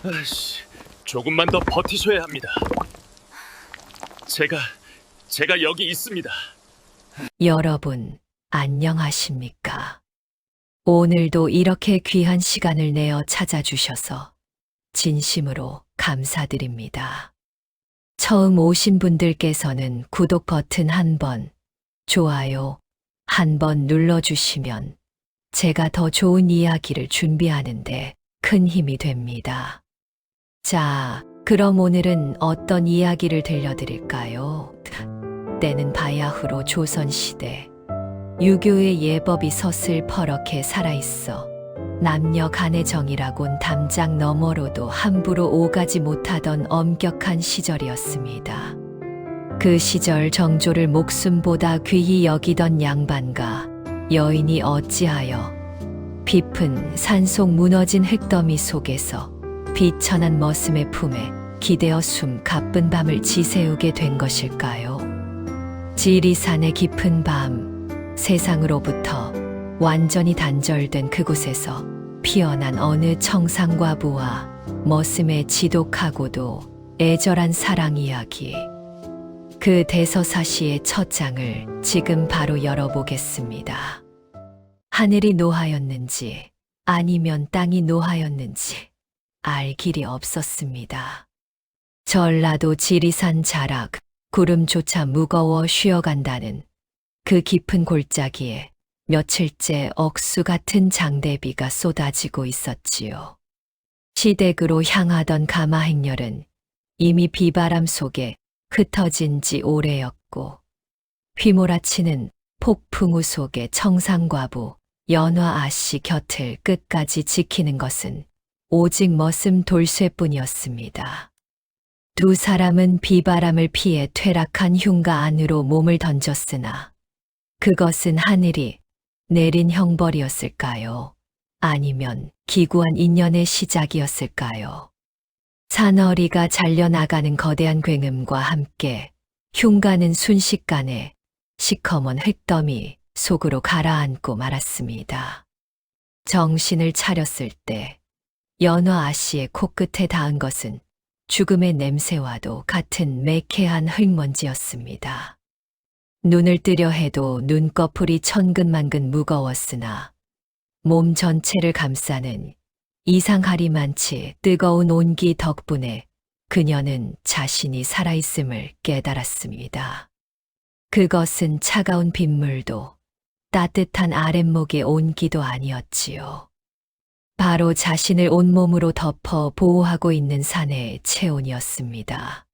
아이씨, 조금만 더 버티셔야 합니다. 제가 여기 있습니다. 여러분, 안녕하십니까? 오늘도 이렇게 귀한 시간을 내어 찾아주셔서 진심으로 감사드립니다. 처음 오신 분들께서는 구독 버튼 한 번, 좋아요 한 번 눌러주시면 제가 더 좋은 이야기를 준비하는데 큰 힘이 됩니다. 자, 그럼 오늘은 어떤 이야기를 들려드릴까요? 때는 바야흐로 조선시대. 유교의 예법이 서슬퍼렇게 살아있어 남녀 간의 정이라곤 담장 너머로도 함부로 오가지 못하던 엄격한 시절이었습니다. 그 시절 정조를 목숨보다 귀히 여기던 양반과 여인이 어찌하여 깊은 산속 무너진 흙더미 속에서 비천한 머슴의 품에 기대어 숨 가쁜 밤을 지새우게 된 것일까요? 지리산의 깊은 밤, 세상으로부터 완전히 단절된 그곳에서 피어난 어느 청상과부와 머슴의 지독하고도 애절한 사랑 이야기. 그 대서사시의 첫 장을 지금 바로 열어보겠습니다. 하늘이 노하였는지 아니면 땅이 노하였는지 알 길이 없었습니다. 전라도 지리산 자락, 구름조차 무거워 쉬어간다는 그 깊은 골짜기에 며칠째 억수 같은 장대비가 쏟아지고 있었지요. 시댁으로 향하던 가마행렬은 이미 비바람 속에 흩어진 지 오래였고, 휘몰아치는 폭풍우 속에 청상과부 연화 아씨 곁을 끝까지 지키는 것은 오직 머슴 돌쇠뿐이었습니다. 두 사람은 비바람을 피해 퇴락한 흉가 안으로 몸을 던졌으나 그것은 하늘이 내린 형벌이었을까요? 아니면 기구한 인연의 시작이었을까요? 사너리가 잘려나가는 거대한 굉음과 함께 흉가는 순식간에 시커먼 흙더미 속으로 가라앉고 말았습니다. 정신을 차렸을 때 연화 아씨의 코끝에 닿은 것은 죽음의 냄새와도 같은 매캐한 흙먼지였습니다. 눈을 뜨려 해도 눈꺼풀이 천근만근 무거웠으나 몸 전체를 감싸는 이상하리만치 뜨거운 온기 덕분에 그녀는 자신이 살아있음을 깨달았습니다. 그것은 차가운 빗물도 따뜻한 아랫목의 온기도 아니었지요. 바로 자신을 온몸으로 덮어 보호하고 있는 사내의 체온이었습니다.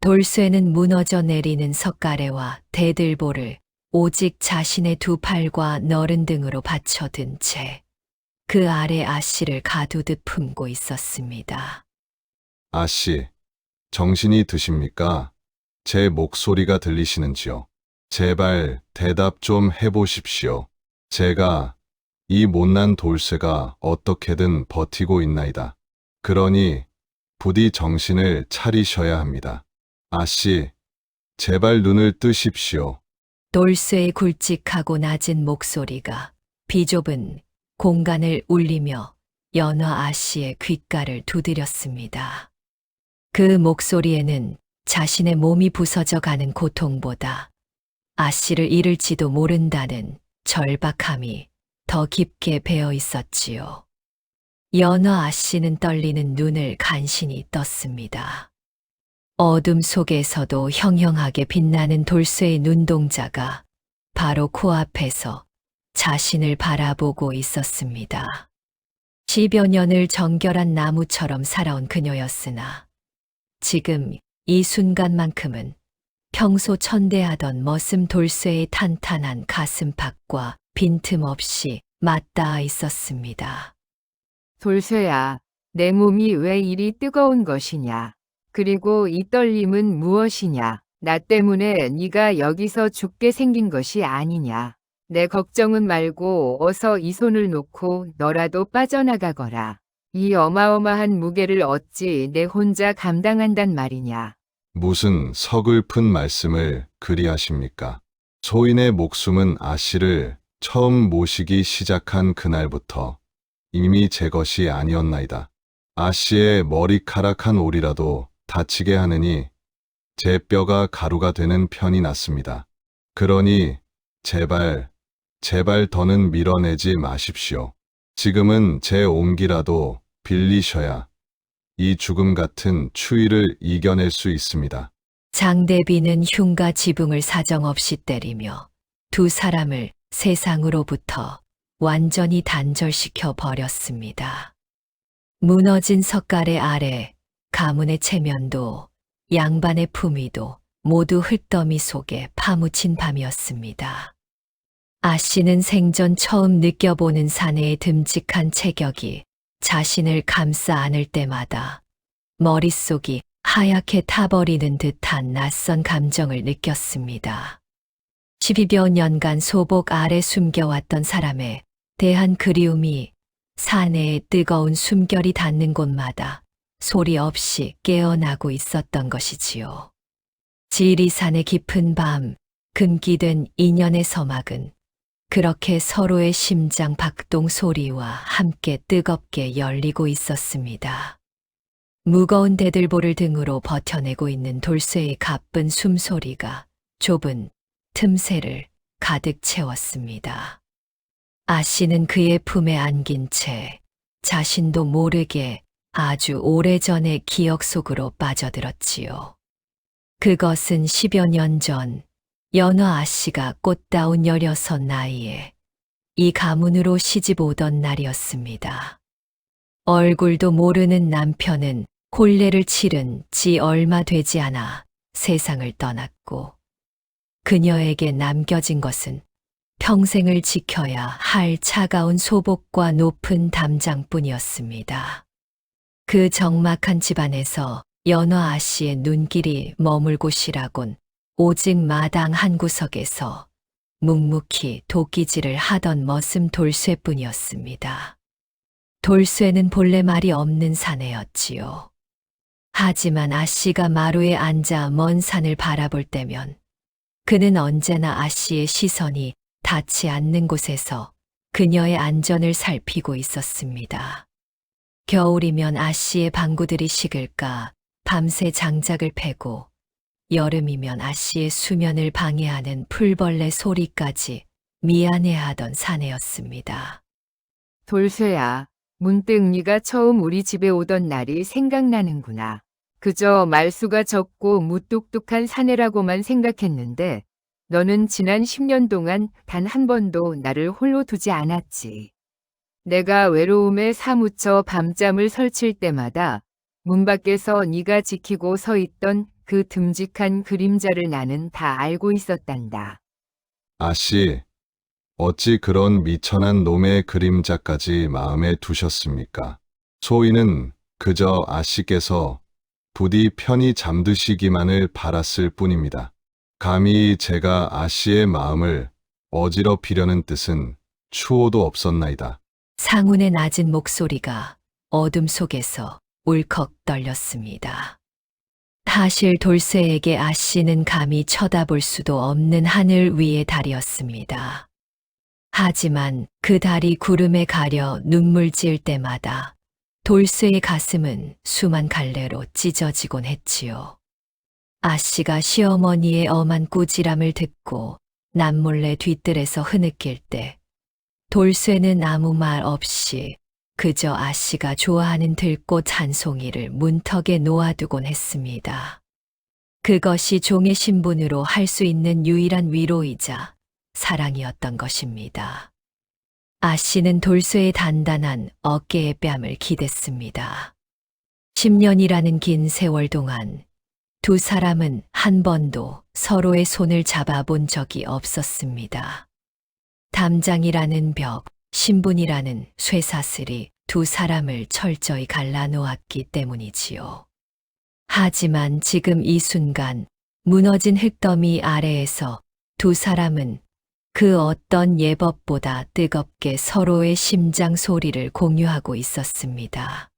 돌쇠는 무너져 내리는 석가래와 대들보를 오직 자신의 두 팔과 너른 등으로 받쳐든 채 그 아래 아씨를 가두듯 품고 있었습니다. 아씨, 정신이 드십니까? 제 목소리가 들리시는지요? 제발 대답 좀 해보십시오. 제가 이 못난 돌쇠가 어떻게든 버티고 있나이다. 그러니 부디 정신을 차리셔야 합니다. 아씨, 제발 눈을 뜨십시오. 돌쇠의 굵직하고 낮은 목소리가 비좁은 공간을 울리며 연화 아씨의 귓가를 두드렸습니다. 그 목소리에는 자신의 몸이 부서져 가는 고통보다 아씨를 잃을지도 모른다는 절박함이 더 깊게 배어 있었지요. 연화 아씨는 떨리는 눈을 간신히 떴습니다. 어둠 속에서도 형형하게 빛나는 돌쇠의 눈동자가 바로 코앞에서 자신을 바라보고 있었습니다. 10여 년을 정결한 나무처럼 살아온 그녀였으나 지금 이 순간만큼은 평소 천대하던 머슴 돌쇠의 탄탄한 가슴팍과 빈틈없이 맞닿아 있었습니다. 돌쇠야, 내 몸이 왜 이리 뜨거운 것이냐? 그리고 이 떨림은 무엇이냐? 나 때문에 네가 여기서 죽게 생긴 것이 아니냐? 내 걱정은 말고 어서 이 손을 놓고 너라도 빠져나가거라. 이 어마어마한 무게를 어찌 내 혼자 감당한단 말이냐? 무슨 서글픈 말씀을 그리하십니까? 소인의 목숨은 아씨를 처음 모시기 시작한 그날부터 이미 제 것이 아니었나이다. 아씨의 머리카락 한 올이라도 다치게 하느니 제 뼈가 가루가 되는 편이 낫습니다. 그러니 제발, 제발 더는 밀어내지 마십시오. 지금은 제 온기라도 빌리셔야 이 죽음 같은 추위를 이겨낼 수 있습니다. 장대비는 흉가 지붕을 사정없이 때리며 두 사람을 세상으로부터 완전히 단절시켜 버렸습니다. 무너진 석가래 아래 가문의 체면도 양반의 품위도 모두 흙더미 속에 파묻힌 밤이었습니다. 아씨는 생전 처음 느껴보는 사내의 듬직한 체격이 자신을 감싸 안을 때마다 머릿속이 하얗게 타버리는 듯한 낯선 감정을 느꼈습니다. 12여 년간 소복 아래 숨겨왔던 사람에 대한 그리움이 사내의 뜨거운 숨결이 닿는 곳마다 소리 없이 깨어나고 있었던 것이지요. 지리산의 깊은 밤, 금기된 인연의 서막은 그렇게 서로의 심장 박동 소리와 함께 뜨겁게 열리고 있었습니다. 무거운 대들보를 등으로 버텨내고 있는 돌쇠의 가쁜 숨소리가 좁은 틈새를 가득 채웠습니다. 아씨는 그의 품에 안긴 채 자신도 모르게 아주 오래전의 기억 속으로 빠져들었지요. 그것은 10여 년 전 연화 아씨가 꽃다운 16 나이에 이 가문으로 시집 오던 날이었습니다. 얼굴도 모르는 남편은 혼례를 치른 지 얼마 되지 않아 세상을 떠났고 그녀에게 남겨진 것은 평생을 지켜야 할 차가운 소복과 높은 담장뿐이었습니다. 그 적막한 집안에서 연화 아씨의 눈길이 머물 곳이라곤 오직 마당 한 구석에서 묵묵히 도끼질을 하던 머슴 돌쇠뿐이었습니다. 돌쇠는 본래 말이 없는 사내였지요. 하지만 아씨가 마루에 앉아 먼 산을 바라볼 때면 그는 언제나 아씨의 시선이 닿지 않는 곳에서 그녀의 안전을 살피고 있었습니다. 겨울이면 아씨의 방구들이 식을까 밤새 장작을 패고 여름이면 아씨의 수면을 방해하는 풀벌레 소리까지 미안해하던 사내였습니다. 돌쇠야, 문득 네가 처음 우리 집에 오던 날이 생각나는구나. 그저 말수가 적고 무뚝뚝한 사내라고만 생각했는데 너는 지난 10년 동안 단 한 번도 나를 홀로 두지 않았지. 내가 외로움에 사무쳐 밤잠을 설칠 때마다 문 밖에서 네가 지키고 서 있던 그 듬직한 그림자를 나는 다 알고 있었단다. 아씨, 어찌 그런 미천한 놈의 그림자까지 마음에 두셨습니까? 소희는 그저 아씨께서 부디 편히 잠드시기만을 바랐을 뿐입니다. 감히 제가 아씨의 마음을 어지럽히려는 뜻은 추호도 없었나이다. 상운의 낮은 목소리가 어둠 속에서 울컥 떨렸습니다. 사실 돌쇠에게 아씨는 감히 쳐다볼 수도 없는 하늘 위의 달이었습니다. 하지만 그 달이 구름에 가려 눈물 지을 때마다 돌쇠의 가슴은 수만 갈래로 찢어지곤 했지요. 아씨가 시어머니의 엄한 꾸지람을 듣고 남몰래 뒤뜰에서 흐느낄 때 돌쇠는 아무 말 없이 그저 아씨가 좋아하는 들꽃 한 송이를 문턱에 놓아두곤 했습니다. 그것이 종의 신분으로 할 수 있는 유일한 위로이자 사랑이었던 것입니다. 아씨는 돌쇠의 단단한 어깨의 뺨을 기댔습니다. 10년이라는 긴 세월 동안 두 사람은 한 번도 서로의 손을 잡아본 적이 없었습니다. 담장이라는 벽, 신분이라는 쇠사슬이 두 사람을 철저히 갈라놓았기 때문이지요. 하지만 지금 이 순간 무너진 흙더미 아래에서 두 사람은 그 어떤 예법보다 뜨겁게 서로의 심장 소리를 공유하고 있었습니다.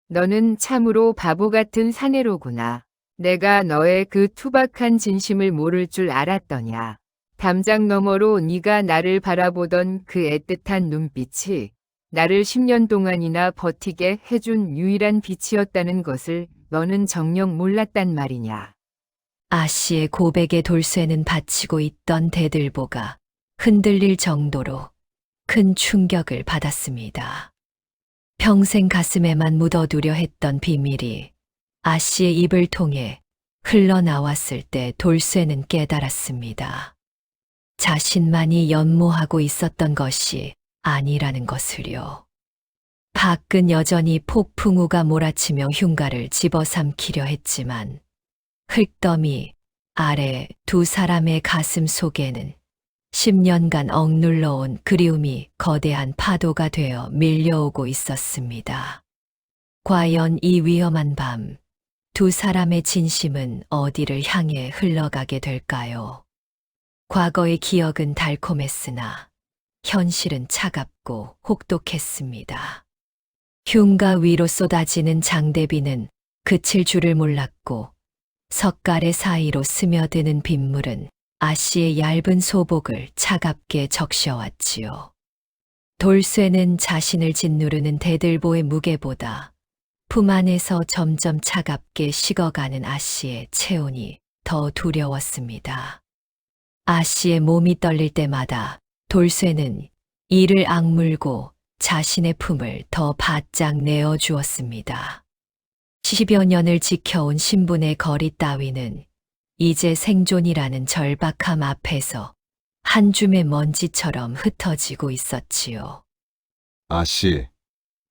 너는 참으로 바보 같은 사내로구나. 내가 너의 그 투박한 진심을 모를 줄 알았더냐. 담장 너머로 네가 나를 바라보던 그 애틋한 눈빛이 나를 10년 동안이나 버티게 해준 유일한 빛이었다는 것을 너는 정녕 몰랐단 말이냐. 아씨의 고백에 돌쇠는 받치고 있던 대들보가 흔들릴 정도로 큰 충격을 받았습니다. 평생 가슴에만 묻어두려 했던 비밀이 아씨의 입을 통해 흘러나왔을 때 돌쇠는 깨달았습니다. 자신만이 연모하고 있었던 것이 아니라는 것을요. 밖은 여전히 폭풍우가 몰아치며 흉가를 집어삼키려 했지만 흙더미 아래 두 사람의 가슴 속에는 10년간 억눌러온 그리움이 거대한 파도가 되어 밀려오고 있었습니다. 과연 이 위험한 밤, 두 사람의 진심은 어디를 향해 흘러가게 될까요? 과거의 기억은 달콤했으나 현실은 차갑고 혹독했습니다. 흉가 위로 쏟아지는 장대비는 그칠 줄을 몰랐고 석갈의 사이로 스며드는 빗물은 아씨의 얇은 소복을 차갑게 적셔왔지요. 돌쇠는 자신을 짓누르는 대들보의 무게보다 품 안에서 점점 차갑게 식어가는 아씨의 체온이 더 두려웠습니다. 아씨의 몸이 떨릴 때마다 돌쇠는 이를 악물고 자신의 품을 더 바짝 내어주었습니다. 10여 년을 지켜온 신분의 거리 따위는 이제 생존이라는 절박함 앞에서 한 줌의 먼지처럼 흩어지고 있었지요. 아씨,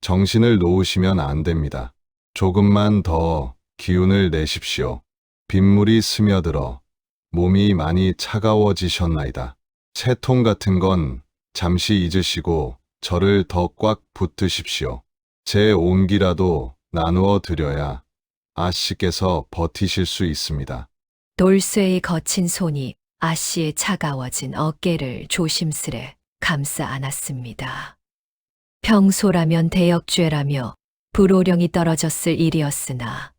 정신을 놓으시면 안 됩니다. 조금만 더 기운을 내십시오. 빗물이 스며들어 몸이 많이 차가워지셨나이다. 채통 같은 건 잠시 잊으시고 저를 더 꽉 붙드십시오. 제 온기라도 나누어 드려야 아씨께서 버티실 수 있습니다. 돌쇠의 거친 손이 아씨의 차가워진 어깨를 조심스레 감싸 안았습니다. 평소라면 대역죄라며 불호령이 떨어졌을 일이었으나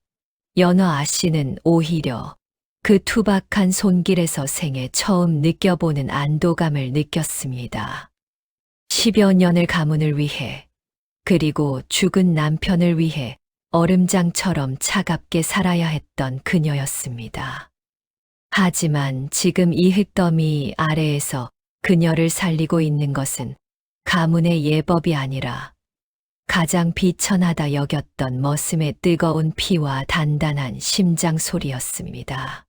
연어 아씨는 오히려 그 투박한 손길에서 생애 처음 느껴보는 안도감을 느꼈습니다. 10여 년을 가문을 위해 그리고 죽은 남편을 위해 얼음장처럼 차갑게 살아야 했던 그녀였습니다. 하지만 지금 이 흙더미 아래에서 그녀를 살리고 있는 것은 가문의 예법이 아니라 가장 비천하다 여겼던 머슴의 뜨거운 피와 단단한 심장 소리였습니다.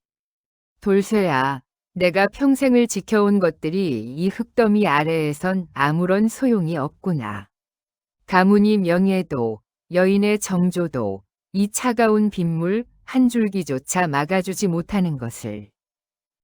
돌쇠야, 내가 평생을 지켜온 것들이 이 흙더미 아래에선 아무런 소용이 없구나. 가문의 명예도 여인의 정조도 이 차가운 빗물 한 줄기조차 막아주지 못하는 것을.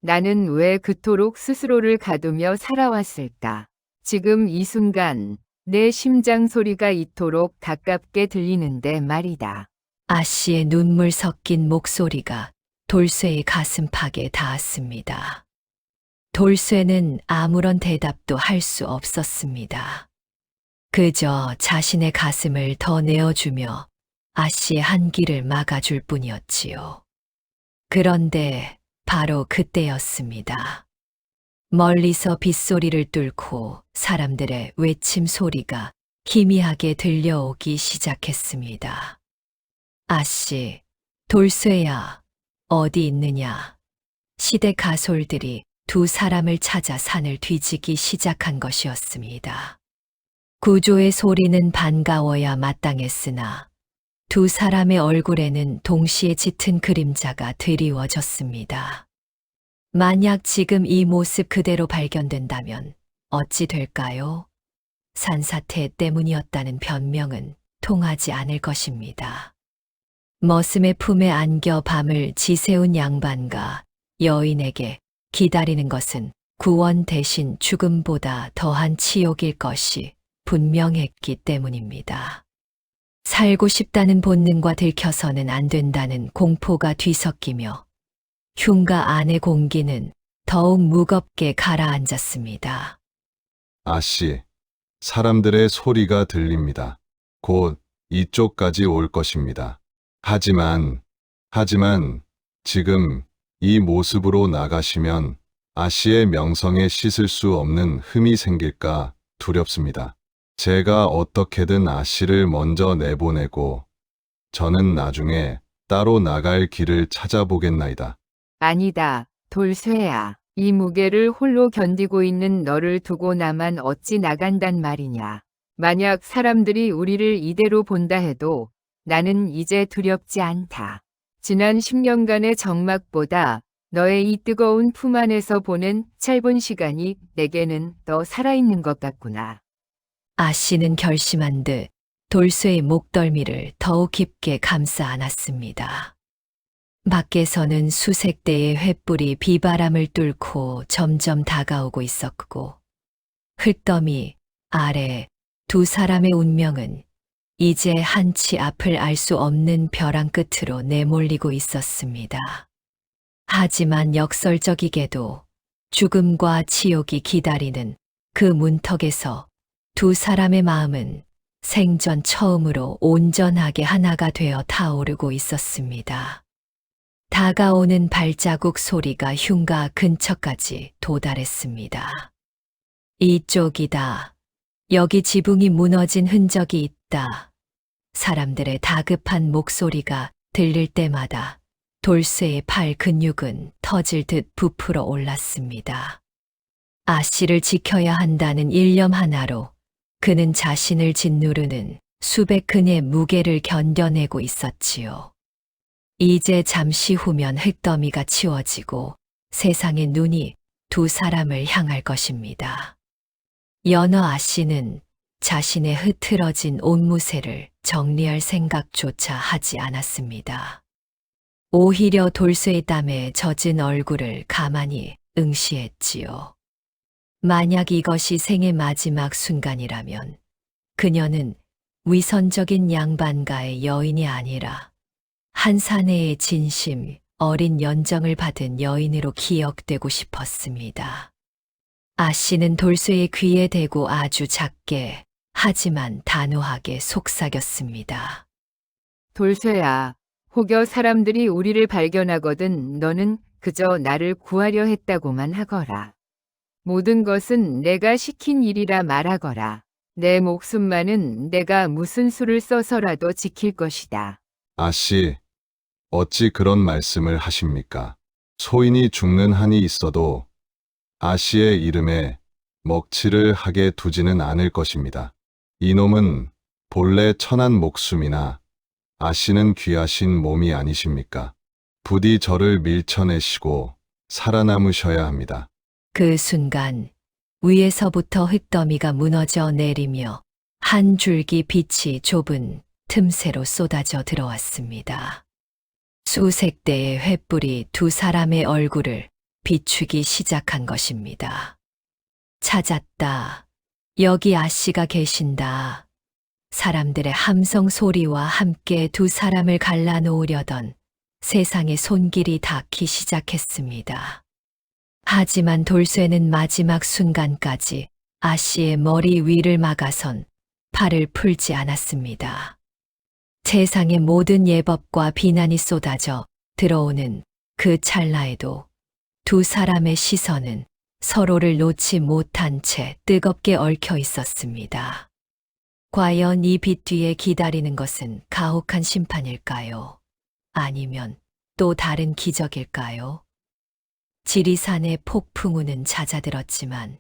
나는 왜 그토록 스스로를 가두며 살아왔을까? 지금 이 순간 내 심장 소리가 이토록 가깝게 들리는데 말이다. 아씨의 눈물 섞인 목소리가 돌쇠의 가슴팍에 닿았습니다. 돌쇠는 아무런 대답도 할 수 없었습니다. 그저 자신의 가슴을 더 내어주며 아씨의 한기를 막아줄 뿐이었지요. 그런데 바로 그때였습니다. 멀리서 빗소리를 뚫고 사람들의 외침 소리가 희미하게 들려오기 시작했습니다. 아씨, 돌쇠야, 어디 있느냐? 시대 가솔들이 두 사람을 찾아 산을 뒤지기 시작한 것이었습니다. 구조의 소리는 반가워야 마땅했으나 두 사람의 얼굴에는 동시에 짙은 그림자가 드리워졌습니다. 만약 지금 이 모습 그대로 발견된다면 어찌 될까요? 산사태 때문이었다는 변명은 통하지 않을 것입니다. 머슴의 품에 안겨 밤을 지새운 양반과 여인에게 기다리는 것은 구원 대신 죽음보다 더한 치욕일 것이 분명했기 때문입니다. 살고 싶다는 본능과 들켜서는 안 된다는 공포가 뒤섞이며 흉가 안의 공기는 더욱 무겁게 가라앉았습니다. 아씨, 사람들의 소리가 들립니다. 곧 이쪽까지 올 것입니다. 하지만 지금 이 모습으로 나가시면 아씨의 명성에 씻을 수 없는 흠이 생길까 두렵습니다. 제가 어떻게든 아씨를 먼저 내보내고 저는 나중에 따로 나갈 길을 찾아보겠나이다. 아니다, 돌쇠야. 이 무게를 홀로 견디고 있는 너를 두고 나만 어찌 나간단 말이냐. 만약 사람들이 우리를 이대로 본다 해도 나는 이제 두렵지 않다. 지난 10년간의 정막보다 너의 이 뜨거운 품 안에서 보낸 짧은 시간이 내게는 더 살아있는 것 같구나. 아씨는 결심한 듯 돌쇠의 목덜미를 더욱 깊게 감싸 안았습니다. 밖에서는 수색 대의 횃불이 비바람을 뚫고 점점 다가오고 있었고, 흙더미 아래 두 사람의 운명은 이제 한치 앞을 알 수 없는 벼랑 끝으로 내몰리고 있었습니다. 하지만 역설적이게도 죽음과 치욕이 기다리는 그 문턱에서 두 사람의 마음은 생전 처음으로 온전하게 하나가 되어 타오르고 있었습니다. 다가오는 발자국 소리가 흉가 근처까지 도달했습니다. 이쪽이다. 여기 지붕이 무너진 흔적이 있다. 사람들의 다급한 목소리가 들릴 때마다 돌쇠의 팔 근육은 터질 듯 부풀어 올랐습니다. 아씨를 지켜야 한다는 일념 하나로 그는 자신을 짓누르는 수백 근의 무게를 견뎌내고 있었지요. 이제 잠시 후면 흙더미가 치워지고 세상의 눈이 두 사람을 향할 것입니다. 연어 아씨는 자신의 흐트러진 옷무새를 정리할 생각조차 하지 않았습니다. 오히려 돌쇠의 땀에 젖은 얼굴을 가만히 응시했지요. 만약 이것이 생의 마지막 순간이라면 그녀는 위선적인 양반가의 여인이 아니라 한 사내의 진심 어린 연정을 받은 여인으로 기억되고 싶었습니다. 아씨는 돌쇠의 귀에 대고 아주 작게 하지만 단호하게 속삭였습니다. 돌쇠야, 혹여 사람들이 우리를 발견하거든 너는 그저 나를 구하려 했다고만 하거라. 모든 것은 내가 시킨 일이라 말하거라. 내 목숨만은 내가 무슨 수를 써서라도 지킬 것이다. 아씨, 어찌 그런 말씀을 하십니까? 소인이 죽는 한이 있어도 아씨의 이름에 먹칠을 하게 두지는 않을 것입니다. 이놈은 본래 천한 목숨이나 아씨는 귀하신 몸이 아니십니까? 부디 저를 밀쳐내시고 살아남으셔야 합니다. 그 순간 위에서부터 흙더미가 무너져 내리며 한 줄기 빛이 좁은 틈새로 쏟아져 들어왔습니다. 수색 대의 횃불이 두 사람의 얼굴을 비추기 시작한 것입니다. 찾았다. 여기 아씨가 계신다. 사람들의 함성 소리와 함께 두 사람을 갈라놓으려던 세상의 손길이 닿기 시작했습니다. 하지만 돌쇠는 마지막 순간까지 아씨의 머리 위를 막아선 팔을 풀지 않았습니다. 세상의 모든 예법과 비난이 쏟아져 들어오는 그 찰나에도 두 사람의 시선은 서로를 놓지 못한 채 뜨겁게 얽혀 있었습니다. 과연 이 빛 뒤에 기다리는 것은 가혹한 심판일까요? 아니면 또 다른 기적일까요? 지리산의 폭풍우는 잦아들었지만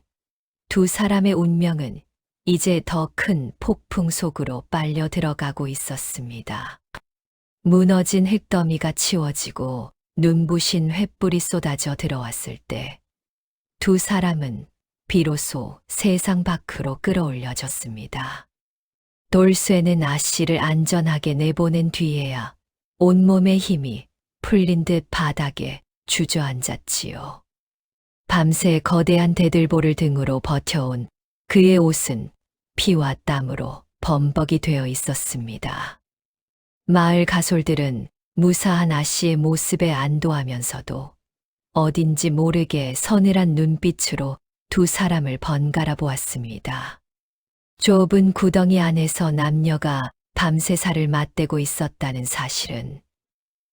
두 사람의 운명은 이제 더 큰 폭풍 속으로 빨려 들어가고 있었습니다. 무너진 흙더미가 치워지고 눈부신 횃불이 쏟아져 들어왔을 때 두 사람은 비로소 세상 밖으로 끌어올려졌습니다. 돌쇠는 아씨를 안전하게 내보낸 뒤에야 온몸의 힘이 풀린 듯 바닥에 주저앉았지요. 밤새 거대한 대들보를 등으로 버텨온 그의 옷은 피와 땀으로 범벅이 되어 있었습니다. 마을 가솔들은 무사한 아씨의 모습에 안도하면서도 어딘지 모르게 서늘한 눈빛으로 두 사람을 번갈아 보았습니다. 좁은 구덩이 안에서 남녀가 밤새 살을 맞대고 있었다는 사실은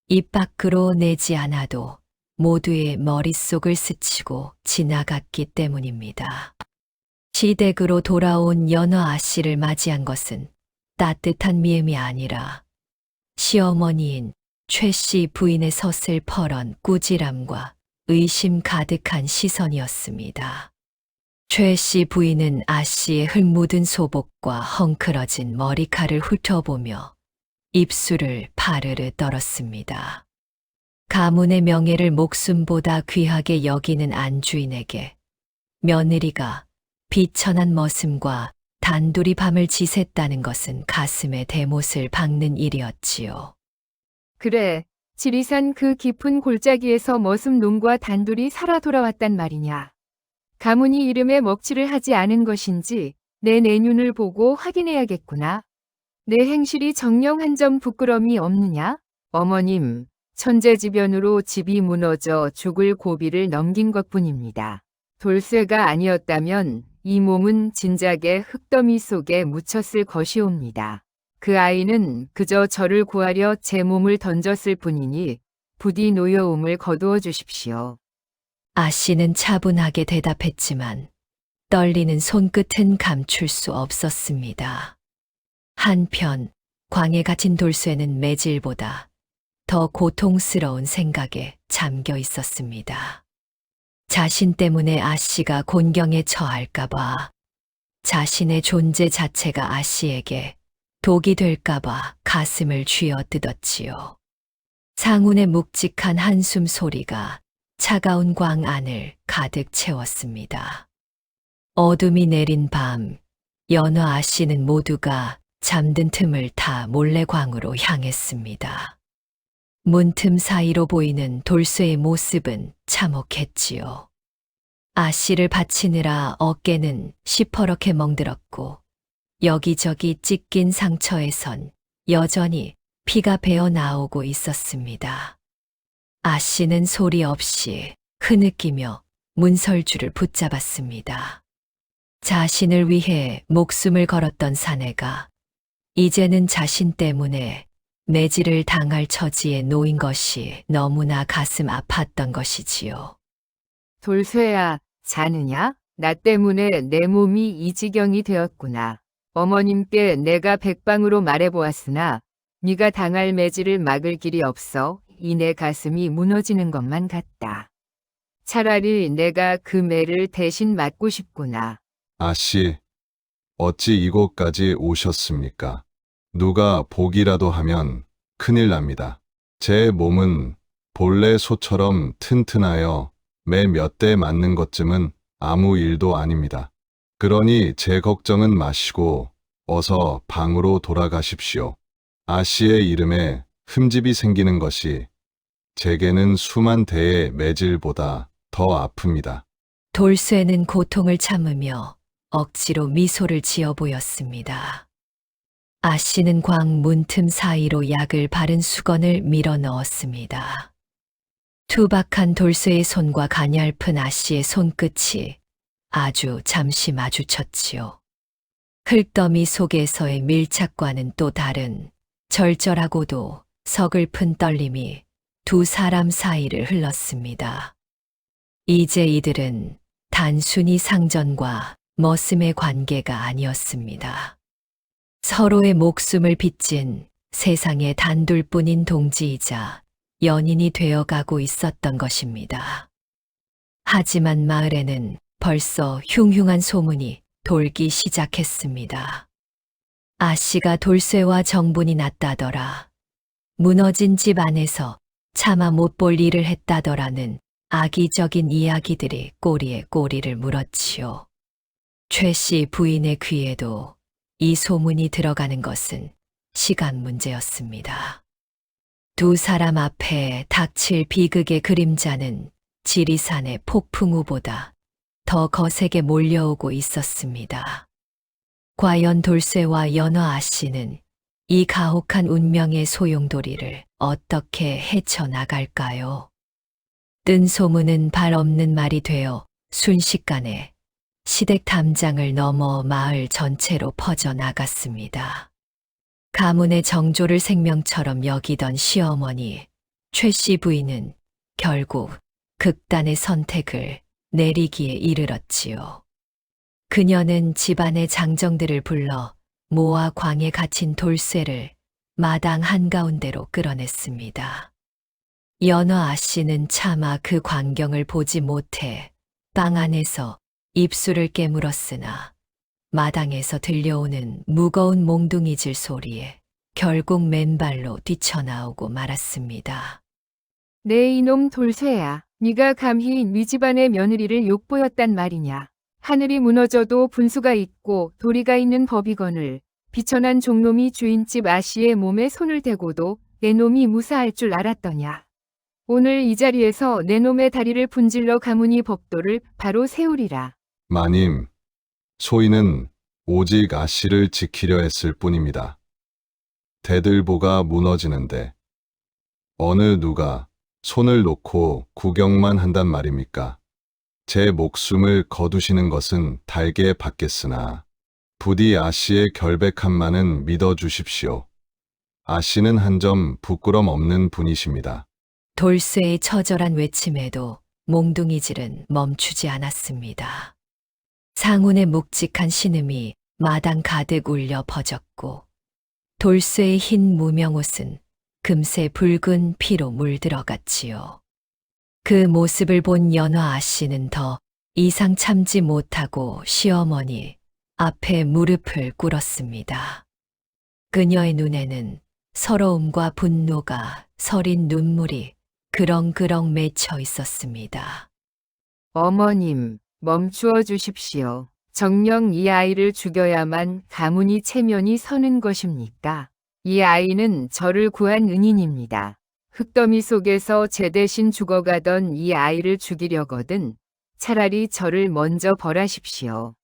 입 밖으로 내지 않아도 모두의 머릿속을 스치고 지나갔기 때문입니다. 시댁으로 돌아온 연어 아씨를 맞이한 것은 따뜻한 미움이 아니라 시어머니인 최 씨 부인의 서슬퍼런 꾸지람과 의심 가득한 시선이었습니다. 최 씨 부인은 아 씨의 흙 묻은 소복과 헝클어진 머리칼을 훑어보며 입술을 파르르 떨었습니다. 가문의 명예를 목숨보다 귀하게 여기는 안주인에게 며느리가 비천한 머슴과 단둘이 밤을 지샜다는 것은 가슴에 대못을 박는 일이었지요. 그래, 지리산 그 깊은 골짜기에서 머슴놈과 단둘이 살아 돌아왔단 말이냐. 가문이 이름에 먹칠을 하지 않은 것인지 내 내눈을 보고 확인해야겠구나. 내 행실이 정령한 점 부끄럼이 없느냐? 어머님, 천재지변으로 집이 무너져 죽을 고비를 넘긴 것뿐입니다. 돌쇠가 아니었다면 이 몸은 진작에 흙더미 속에 묻혔을 것이옵니다. 그 아이는 그저 저를 구하려 제 몸을 던졌을 뿐이니 부디 노여움을 거두어 주십시오. 아 씨는 차분하게 대답했지만 떨리는 손끝은 감출 수 없었습니다. 한편 광에 갇힌 돌쇠는 매질보다 더 고통스러운 생각에 잠겨 있었습니다. 자신 때문에 아 씨가 곤경에 처할까봐, 자신의 존재 자체가 아 씨에게 독이 될까봐 가슴을 쥐어뜯었지요. 상운의 묵직한 한숨 소리가 차가운 광 안을 가득 채웠습니다. 어둠이 내린 밤, 연어 아 씨는 모두가 잠든 틈을 타 몰래 광으로 향했습니다. 문틈 사이로 보이는 돌쇠의 모습은 참혹했지요. 아 씨를 받치느라 어깨는 시퍼렇게 멍들었고 여기저기 찢긴 상처에선 여전히 피가 배어 나오고 있었습니다. 아 씨는 소리 없이 흐느끼며 문설주를 붙잡았습니다. 자신을 위해 목숨을 걸었던 사내가 이제는 자신 때문에 매질을 당할 처지에 놓인 것이 너무나 가슴 아팠던 것이지요. 돌쇠야, 자느냐? 나 때문에 내 몸이 이 지경이 되었구나. 어머님께 내가 백방으로 말해보았으나 네가 당할 매질을 막을 길이 없어 이 내 가슴이 무너지는 것만 같다. 차라리 내가 그 매를 대신 맞고 싶구나. 아씨, 어찌 이곳까지 오셨습니까? 누가 보기라도 하면 큰일 납니다. 제 몸은 본래 소처럼 튼튼하여 매 몇 대 맞는 것쯤은 아무 일도 아닙니다. 그러니 제 걱정은 마시고 어서 방으로 돌아가십시오. 아씨의 이름에 흠집이 생기는 것이 제게는 수만 대의 매질보다 더 아픕니다. 돌쇠는 고통을 참으며 억지로 미소를 지어 보였습니다. 아 씨는 광 문틈 사이로 약을 바른 수건을 밀어 넣었습니다. 투박한 돌쇠의 손과 가냘픈 아 씨의 손끝이 아주 잠시 마주쳤지요. 흙더미 속에서의 밀착과는 또 다른 절절하고도 서글픈 떨림이 두 사람 사이를 흘렀습니다. 이제 이들은 단순히 상전과 머슴의 관계가 아니었습니다. 서로의 목숨을 빚진 세상의 단둘뿐인 동지이자 연인이 되어가고 있었던 것입니다. 하지만 마을에는 벌써 흉흉한 소문이 돌기 시작했습니다. 아 씨가 돌쇠와 정분이 났다더라. 무너진 집 안에서 차마 못 볼 일을 했다더라는 악의적인 이야기들이 꼬리에 꼬리를 물었지요. 최 씨 부인의 귀에도 이 소문이 들어가는 것은 시간 문제였습니다. 두 사람 앞에 닥칠 비극의 그림자는 지리산의 폭풍우보다 더 거세게 몰려오고 있었습니다. 과연 돌쇠와 연어 아씨는 이 가혹한 운명의 소용돌이를 어떻게 헤쳐나갈까요? 뜬 소문은 발 없는 말이 되어 순식간에 시댁 담장을 넘어 마을 전체로 퍼져나갔습니다. 가문의 정조를 생명처럼 여기던 시어머니 최 씨 부인은 결국 극단의 선택을 내리기에 이르렀지요. 그녀는 집안의 장정들을 불러 모아 광에 갇힌 돌쇠를 마당 한가운데로 끌어냈습니다. 연어 아씨는 차마 그 광경을 보지 못해 방 안에서 입술을 깨물었으나 마당에서 들려오는 무거운 몽둥이질 소리에 결국 맨발로 뛰쳐나오고 말았습니다. 내 이놈 돌쇠야, 네가 감히 네 집안의 며느리를 욕보였단 말이냐. 하늘이 무너져도 분수가 있고 도리가 있는 법이거늘 비천한 종놈이 주인집 아씨의 몸에 손을 대고도 내 놈이 무사할 줄 알았더냐. 오늘 이 자리에서 내 놈의 다리를 분질러 가문이 법도를 바로 세우리라. 마님, 소인은 오직 아씨를 지키려 했을 뿐입니다. 대들보가 무너지는데 어느 누가 손을 놓고 구경만 한단 말입니까? 제 목숨을 거두시는 것은 달게 받겠으나 부디 아씨의 결백함만은 믿어주십시오. 아씨는 한 점 부끄럼 없는 분이십니다. 돌쇠의 처절한 외침에도 몽둥이질은 멈추지 않았습니다. 상운의 묵직한 신음이 마당 가득 울려 퍼졌고 돌쇠의 흰 무명옷은 금세 붉은 피로 물들어갔지요. 그 모습을 본 연화 아씨는 더 이상 참지 못하고 시어머니 앞에 무릎을 꿇었습니다. 그녀의 눈에는 서러움과 분노가 서린 눈물이 그렁그렁 맺혀 있었습니다. 어머님, 멈추어 주십시오. 정녕 이 아이를 죽여야만 가문이 체면이 서는 것입니까? 이 아이는 저를 구한 은인입니다. 흙더미 속에서 제 대신 죽어가던 이 아이를 죽이려거든 차라리 저를 먼저 벌하십시오.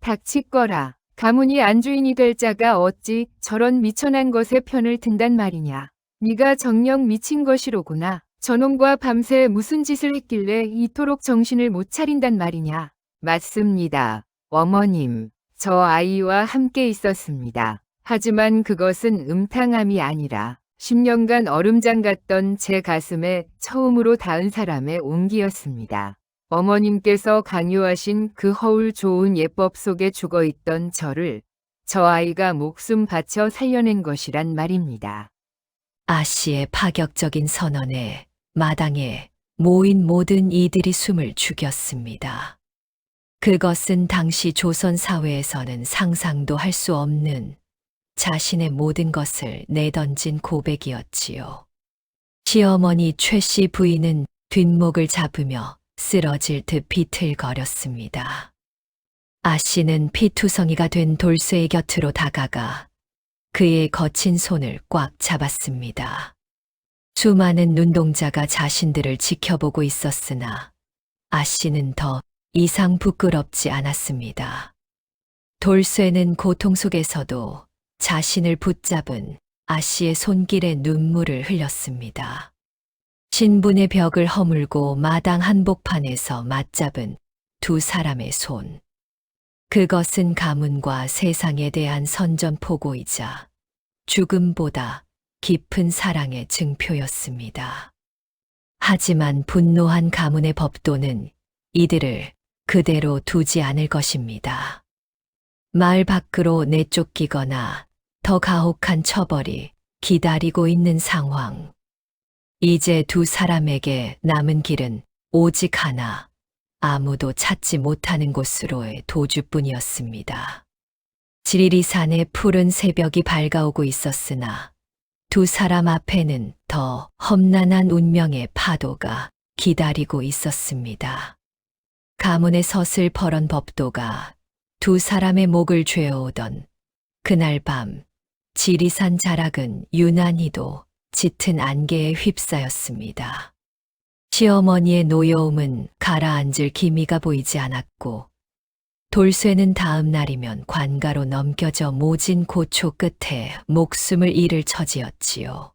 닥치거라. 가문이 안주인이 될 자가 어찌 저런 미천한 것의 편을 든단 말이냐. 네가 정녕 미친 것이로구나. 저놈과 밤새 무슨 짓을 했길래 이토록 정신을 못 차린단 말이냐. 맞습니다. 어머님, 저 아이와 함께 있었습니다. 하지만 그것은 음탕함이 아니라 10년간 얼음장 같던 제 가슴에 처음으로 닿은 사람의 온기였습니다. 어머님께서 강요하신 그 허울 좋은 예법 속에 죽어있던 저를 저 아이가 목숨 바쳐 살려낸 것이란 말입니다. 아씨의 파격적인 선언에 마당에 모인 모든 이들이 숨을 죽였습니다. 그것은 당시 조선 사회에서는 상상도 할 수 없는 자신의 모든 것을 내던진 고백이었지요. 시어머니 최 씨 부인은 뒷목을 잡으며 쓰러질 듯 비틀거렸습니다. 아씨는 피투성이가 된 돌쇠의 곁으로 다가가 그의 거친 손을 꽉 잡았습니다. 수많은 눈동자가 자신들을 지켜보고 있었으나 아씨는 더 이상 부끄럽지 않았습니다. 돌쇠는 고통 속에서도 자신을 붙잡은 아씨의 손길에 눈물을 흘렸습니다. 신분의 벽을 허물고 마당 한복판에서 맞잡은 두 사람의 손. 그것은 가문과 세상에 대한 선전포고이자 죽음보다 깊은 사랑의 증표였습니다. 하지만 분노한 가문의 법도는 이들을 그대로 두지 않을 것입니다. 마을 밖으로 내쫓기거나 더 가혹한 처벌이 기다리고 있는 상황. 이제 두 사람에게 남은 길은 오직 하나, 아무도 찾지 못하는 곳으로의 도주뿐이었습니다. 지리산의 푸른 새벽이 밝아오고 있었으나 두 사람 앞에는 더 험난한 운명의 파도가 기다리고 있었습니다. 가문의 서슬퍼런 법도가 두 사람의 목을 죄어오던 그날 밤 지리산 자락은 유난히도 짙은 안개에 휩싸였습니다. 시어머니의 노여움은 가라앉을 기미가 보이지 않았고 돌쇠는 다음 날이면 관가로 넘겨져 모진 고초 끝에 목숨을 잃을 처지였지요.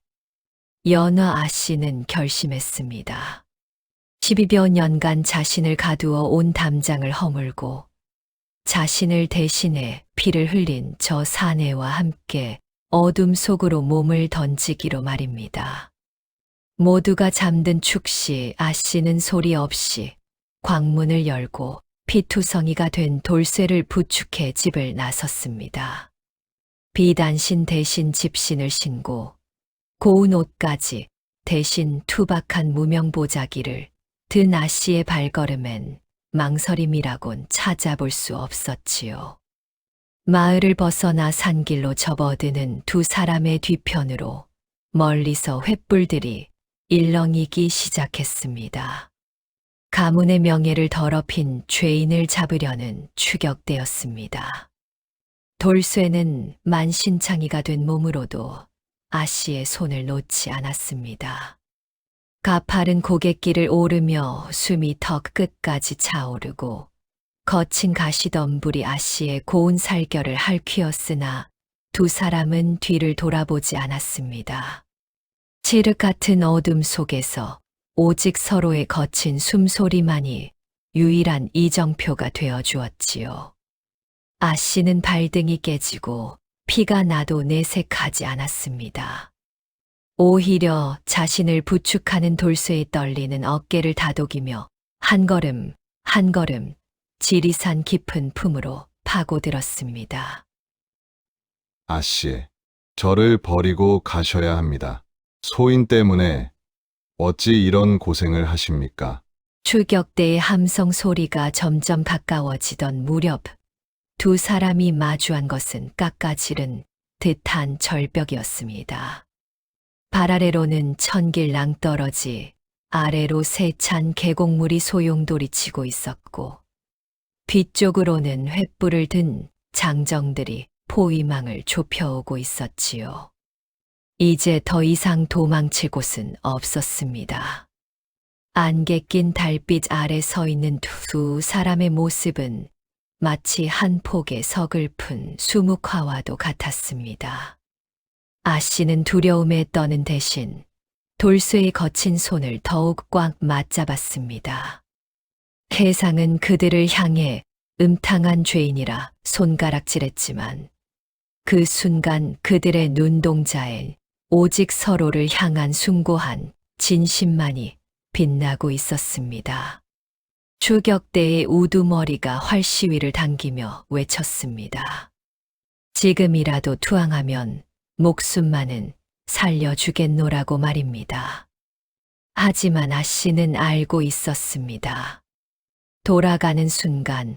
연화 아씨는 결심했습니다. 12여 년간 자신을 가두어 온 담장을 허물고 자신을 대신해 피를 흘린 저 사내와 함께 어둠 속으로 몸을 던지기로 말입니다. 모두가 잠든 축시 아씨는 소리 없이 광문을 열고 피투성이가 된 돌쇠를 부축해 집을 나섰습니다. 비단신 대신 집신을 신고 고운 옷까지 대신 투박한 무명보자기를 든 아씨의 발걸음엔 망설임이라곤 찾아볼 수 없었지요. 마을을 벗어나 산길로 접어드는 두 사람의 뒤편으로 멀리서 횃불들이 일렁이기 시작했습니다. 가문의 명예를 더럽힌 죄인을 잡으려는 추격대였습니다. 돌쇠는 만신창이가 된 몸으로도 아씨의 손을 놓지 않았습니다. 가파른 고갯길을 오르며 숨이 턱 끝까지 차오르고 거친 가시덤불이 아씨의 고운 살결을 핥히었으나 두 사람은 뒤를 돌아보지 않았습니다. 칠흑 같은 어둠 속에서 오직 서로의 거친 숨소리만이 유일한 이정표가 되어 주었지요. 아씨는 발등이 깨지고 피가 나도 내색하지 않았습니다. 오히려 자신을 부축하는 돌쇠의 떨리는 어깨를 다독이며 한 걸음 한 걸음 지리산 깊은 품으로 파고들었습니다. 아씨, 저를 버리고 가셔야 합니다. 소인 때문에 어찌 이런 고생을 하십니까? 추격대의 함성 소리가 점점 가까워지던 무렵 두 사람이 마주한 것은 깎아지른 듯한 절벽이었습니다. 발 아래로는 천길 낭떠러지, 아래로 세찬 계곡물이 소용돌이치고 있었고 뒤쪽으로는 횃불을 든 장정들이 포위망을 좁혀오고 있었지요. 이제 더 이상 도망칠 곳은 없었습니다. 안개 낀 달빛 아래 서 있는 두 사람의 모습은 마치 한 폭의 서글픈 수묵화와도 같았습니다. 아씨는 두려움에 떠는 대신 돌쇠의 거친 손을 더욱 꽉 맞잡았습니다. 세상은 그들을 향해 음탕한 죄인이라 손가락질했지만 그 순간 그들의 눈동자엔 오직 서로를 향한 숭고한 진심만이 빛나고 있었습니다. 추격대의 우두머리가 활시위를 당기며 외쳤습니다. 지금이라도 투항하면 목숨만은 살려주겠노라고 말입니다. 하지만 아씨는 알고 있었습니다. 돌아가는 순간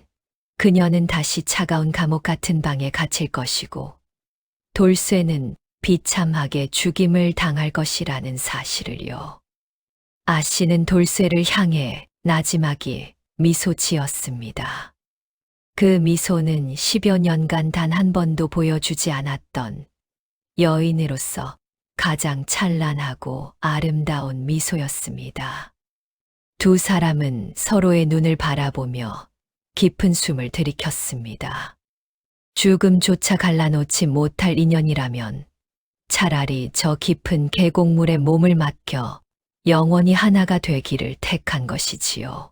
그녀는 다시 차가운 감옥 같은 방에 갇힐 것이고 돌쇠는 비참하게 죽임을 당할 것이라는 사실을요. 아씨는 돌쇠를 향해 나지막이 미소 지었습니다. 그 미소는 10여 년간 단 한 번도 보여주지 않았던 여인으로서 가장 찬란하고 아름다운 미소였습니다. 두 사람은 서로의 눈을 바라보며 깊은 숨을 들이켰습니다. 죽음조차 갈라놓지 못할 인연이라면 차라리 저 깊은 계곡물에 몸을 맡겨 영원히 하나가 되기를 택한 것이지요.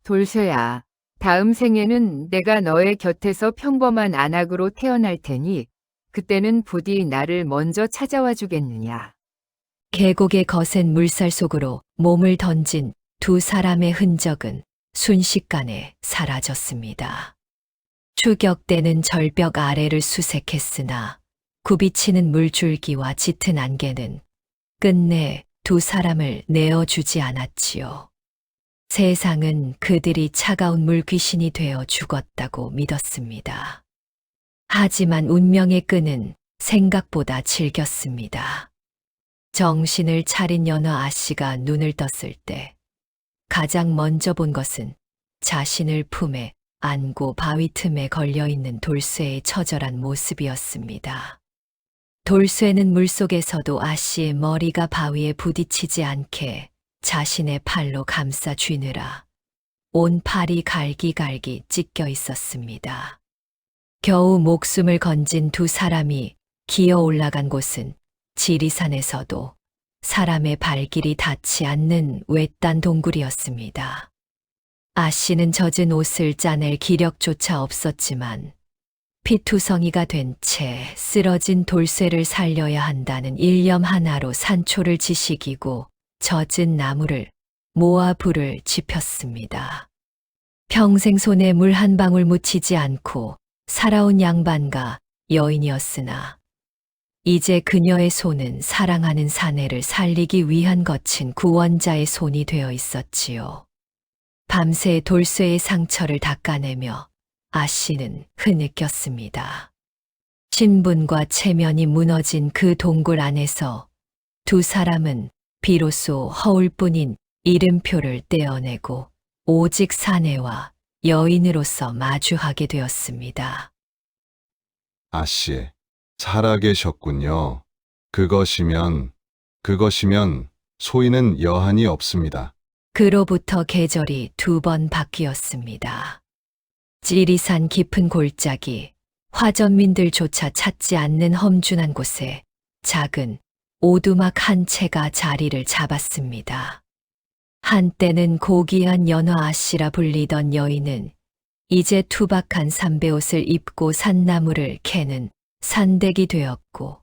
돌쇠야, 다음 생에는 내가 너의 곁에서 평범한 안악으로 태어날 테니 그때는 부디 나를 먼저 찾아와 주겠느냐. 계곡의 거센 물살 속으로 몸을 던진 두 사람의 흔적은 순식간에 사라졌습니다. 추격대는 절벽 아래를 수색했으나 굽이치는 물줄기와 짙은 안개는 끝내 두 사람을 내어주지 않았지요. 세상은 그들이 차가운 물귀신이 되어 죽었다고 믿었습니다. 하지만 운명의 끈은 생각보다 질겼습니다. 정신을 차린 연어 아씨가 눈을 떴을 때 가장 먼저 본 것은 자신을 품에 안고 바위 틈에 걸려있는 돌쇠의 처절한 모습이었습니다. 돌쇠는 물속에서도 아씨의 머리가 바위에 부딪히지 않게 자신의 팔로 감싸 쥐느라 온 팔이 갈기갈기 찢겨 있었습니다. 겨우 목숨을 건진 두 사람이 기어 올라간 곳은 지리산에서도 사람의 발길이 닿지 않는 외딴 동굴이었습니다. 아씨는 젖은 옷을 짜낼 기력조차 없었지만 피투성이가 된 채 쓰러진 돌쇠를 살려야 한다는 일념 하나로 산초를 지식이고 젖은 나무를 모아 불을 지폈습니다. 평생 손에 물 한 방울 묻히지 않고 살아온 양반가 여인이었으나 이제 그녀의 손은 사랑하는 사내를 살리기 위한 거친 구원자의 손이 되어 있었지요. 밤새 돌쇠의 상처를 닦아내며 아씨는 흐느꼈습니다. 신분과 체면이 무너진 그 동굴 안에서 두 사람은 비로소 허울뿐인 이름표를 떼어내고 오직 사내와 여인으로서 마주하게 되었습니다. 아씨, 살아계셨군요. 그것이면 소인은 여한이 없습니다. 그로부터 계절이 2번 바뀌었습니다. 지리산 깊은 골짜기, 화전민들조차 찾지 않는 험준한 곳에 작은 오두막 한 채가 자리를 잡았습니다. 한때는 고귀한 연화 아씨라 불리던 여인은 이제 투박한 삼배옷을 입고 산나무를 캐는 산댁이 되었고,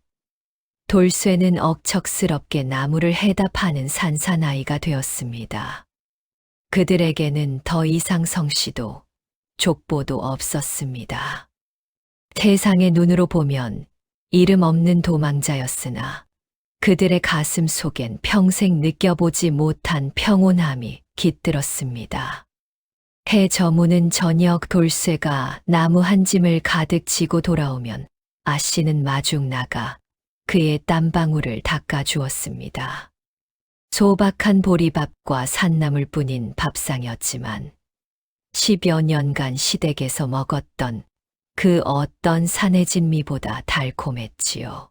돌쇠는 억척스럽게 나무를 해다 파는 산사나이가 되었습니다. 그들에게는 더 이상 성씨도 족보도 없었습니다. 세상의 눈으로 보면 이름 없는 도망자였으나 그들의 가슴 속엔 평생 느껴보지 못한 평온함이 깃들었습니다. 해 저무는 저녁 돌쇠가 나무 한 짐을 가득 지고 돌아오면 아씨는 마중 나가 그의 땀방울을 닦아주었습니다. 소박한 보리밥과 산나물뿐인 밥상이었지만 10여 년간 시댁에서 먹었던 그 어떤 산의 진미보다 달콤했지요.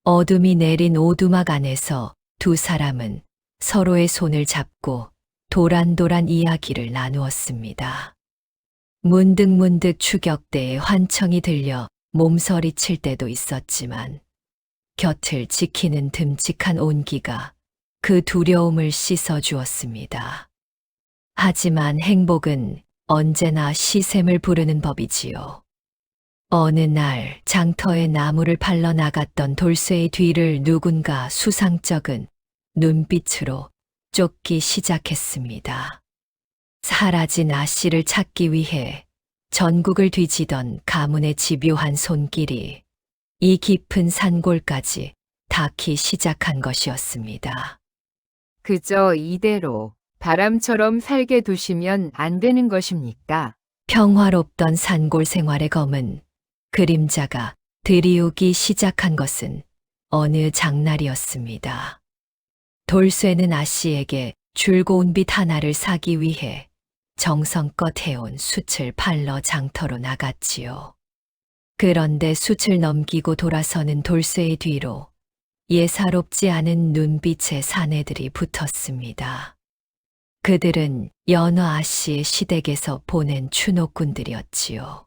어둠이 내린 오두막 안에서 두 사람은 서로의 손을 잡고 도란도란 이야기를 나누었습니다. 문득문득 추격대의 환청이 들려 몸서리 칠 때도 있었지만 곁을 지키는 듬직한 온기가 그 두려움을 씻어주었습니다. 하지만 행복은 언제나 시샘을 부르는 법이지요. 어느 날 장터에 나무를 팔러 나갔던 돌쇠의 뒤를 누군가 수상쩍은 눈빛으로 쫓기 시작했습니다. 사라진 아씨를 찾기 위해 전국을 뒤지던 가문의 집요한 손길이 이 깊은 산골까지 닿기 시작한 것이었습니다. 그저 이대로 바람처럼 살게 두시면 안 되는 것입니까? 평화롭던 산골 생활의 검은 그림자가 들이우기 시작한 것은 어느 장날이었습니다. 돌쇠는 아씨에게 줄고운 빗 하나를 사기 위해 정성껏 해온 숯을 팔러 장터로 나갔지요. 그런데 숯을 넘기고 돌아서는 돌쇠의 뒤로 예사롭지 않은 눈빛의 사내들이 붙었습니다. 그들은 연화 아씨의 시댁에서 보낸 추노꾼들이었지요.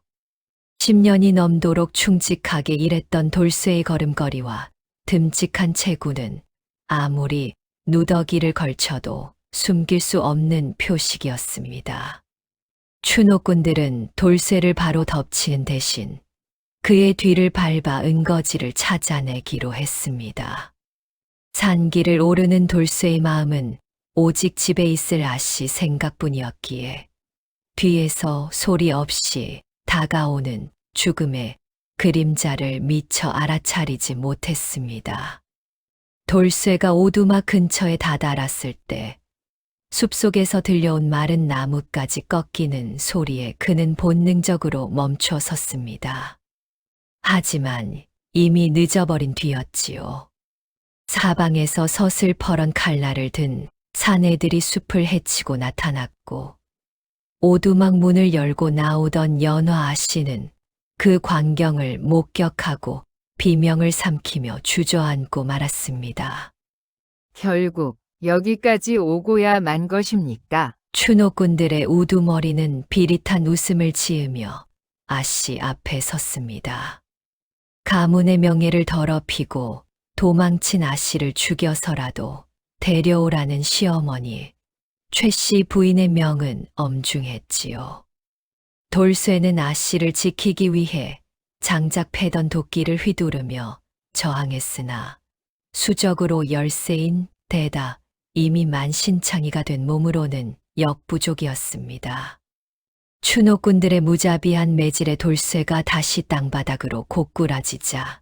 10년이 넘도록 충직하게 일했던 돌쇠의 걸음걸이와 듬직한 체구는 아무리 누더기를 걸쳐도 숨길 수 없는 표식이었습니다. 추노꾼들은 돌쇠를 바로 덮치는 대신 그의 뒤를 밟아 은거지를 찾아내기로 했습니다. 산길을 오르는 돌쇠의 마음은 오직 집에 있을 아씨 생각뿐이었기에 뒤에서 소리 없이 다가오는 죽음의 그림자를 미처 알아차리지 못했습니다. 돌쇠가 오두막 근처에 다다랐을 때 숲속에서 들려온 마른 나뭇가지 꺾이는 소리에 그는 본능적으로 멈춰 섰습니다. 하지만 이미 늦어버린 뒤였지요. 사방에서 서슬퍼런 칼날을 든 사내들이 숲을 헤치고 나타났고 오두막 문을 열고 나오던 연화 아씨는 그 광경을 목격하고 비명을 삼키며 주저앉고 말았습니다. 결국 여기까지 오고야 만 것입니까? 추노꾼들의 우두머리는 비릿한 웃음을 지으며 아씨 앞에 섰습니다. 가문의 명예를 더럽히고 도망친 아씨를 죽여서라도 데려오라는 시어머니, 최씨 부인의 명은 엄중했지요. 돌쇠는 아씨를 지키기 위해 장작 패던 도끼를 휘두르며 저항했으나 수적으로 열세인 데다 이미 만신창이가 된 몸으로는 역부족이었습니다. 추노꾼들의 무자비한 매질에 돌쇠가 다시 땅바닥으로 고꾸라지자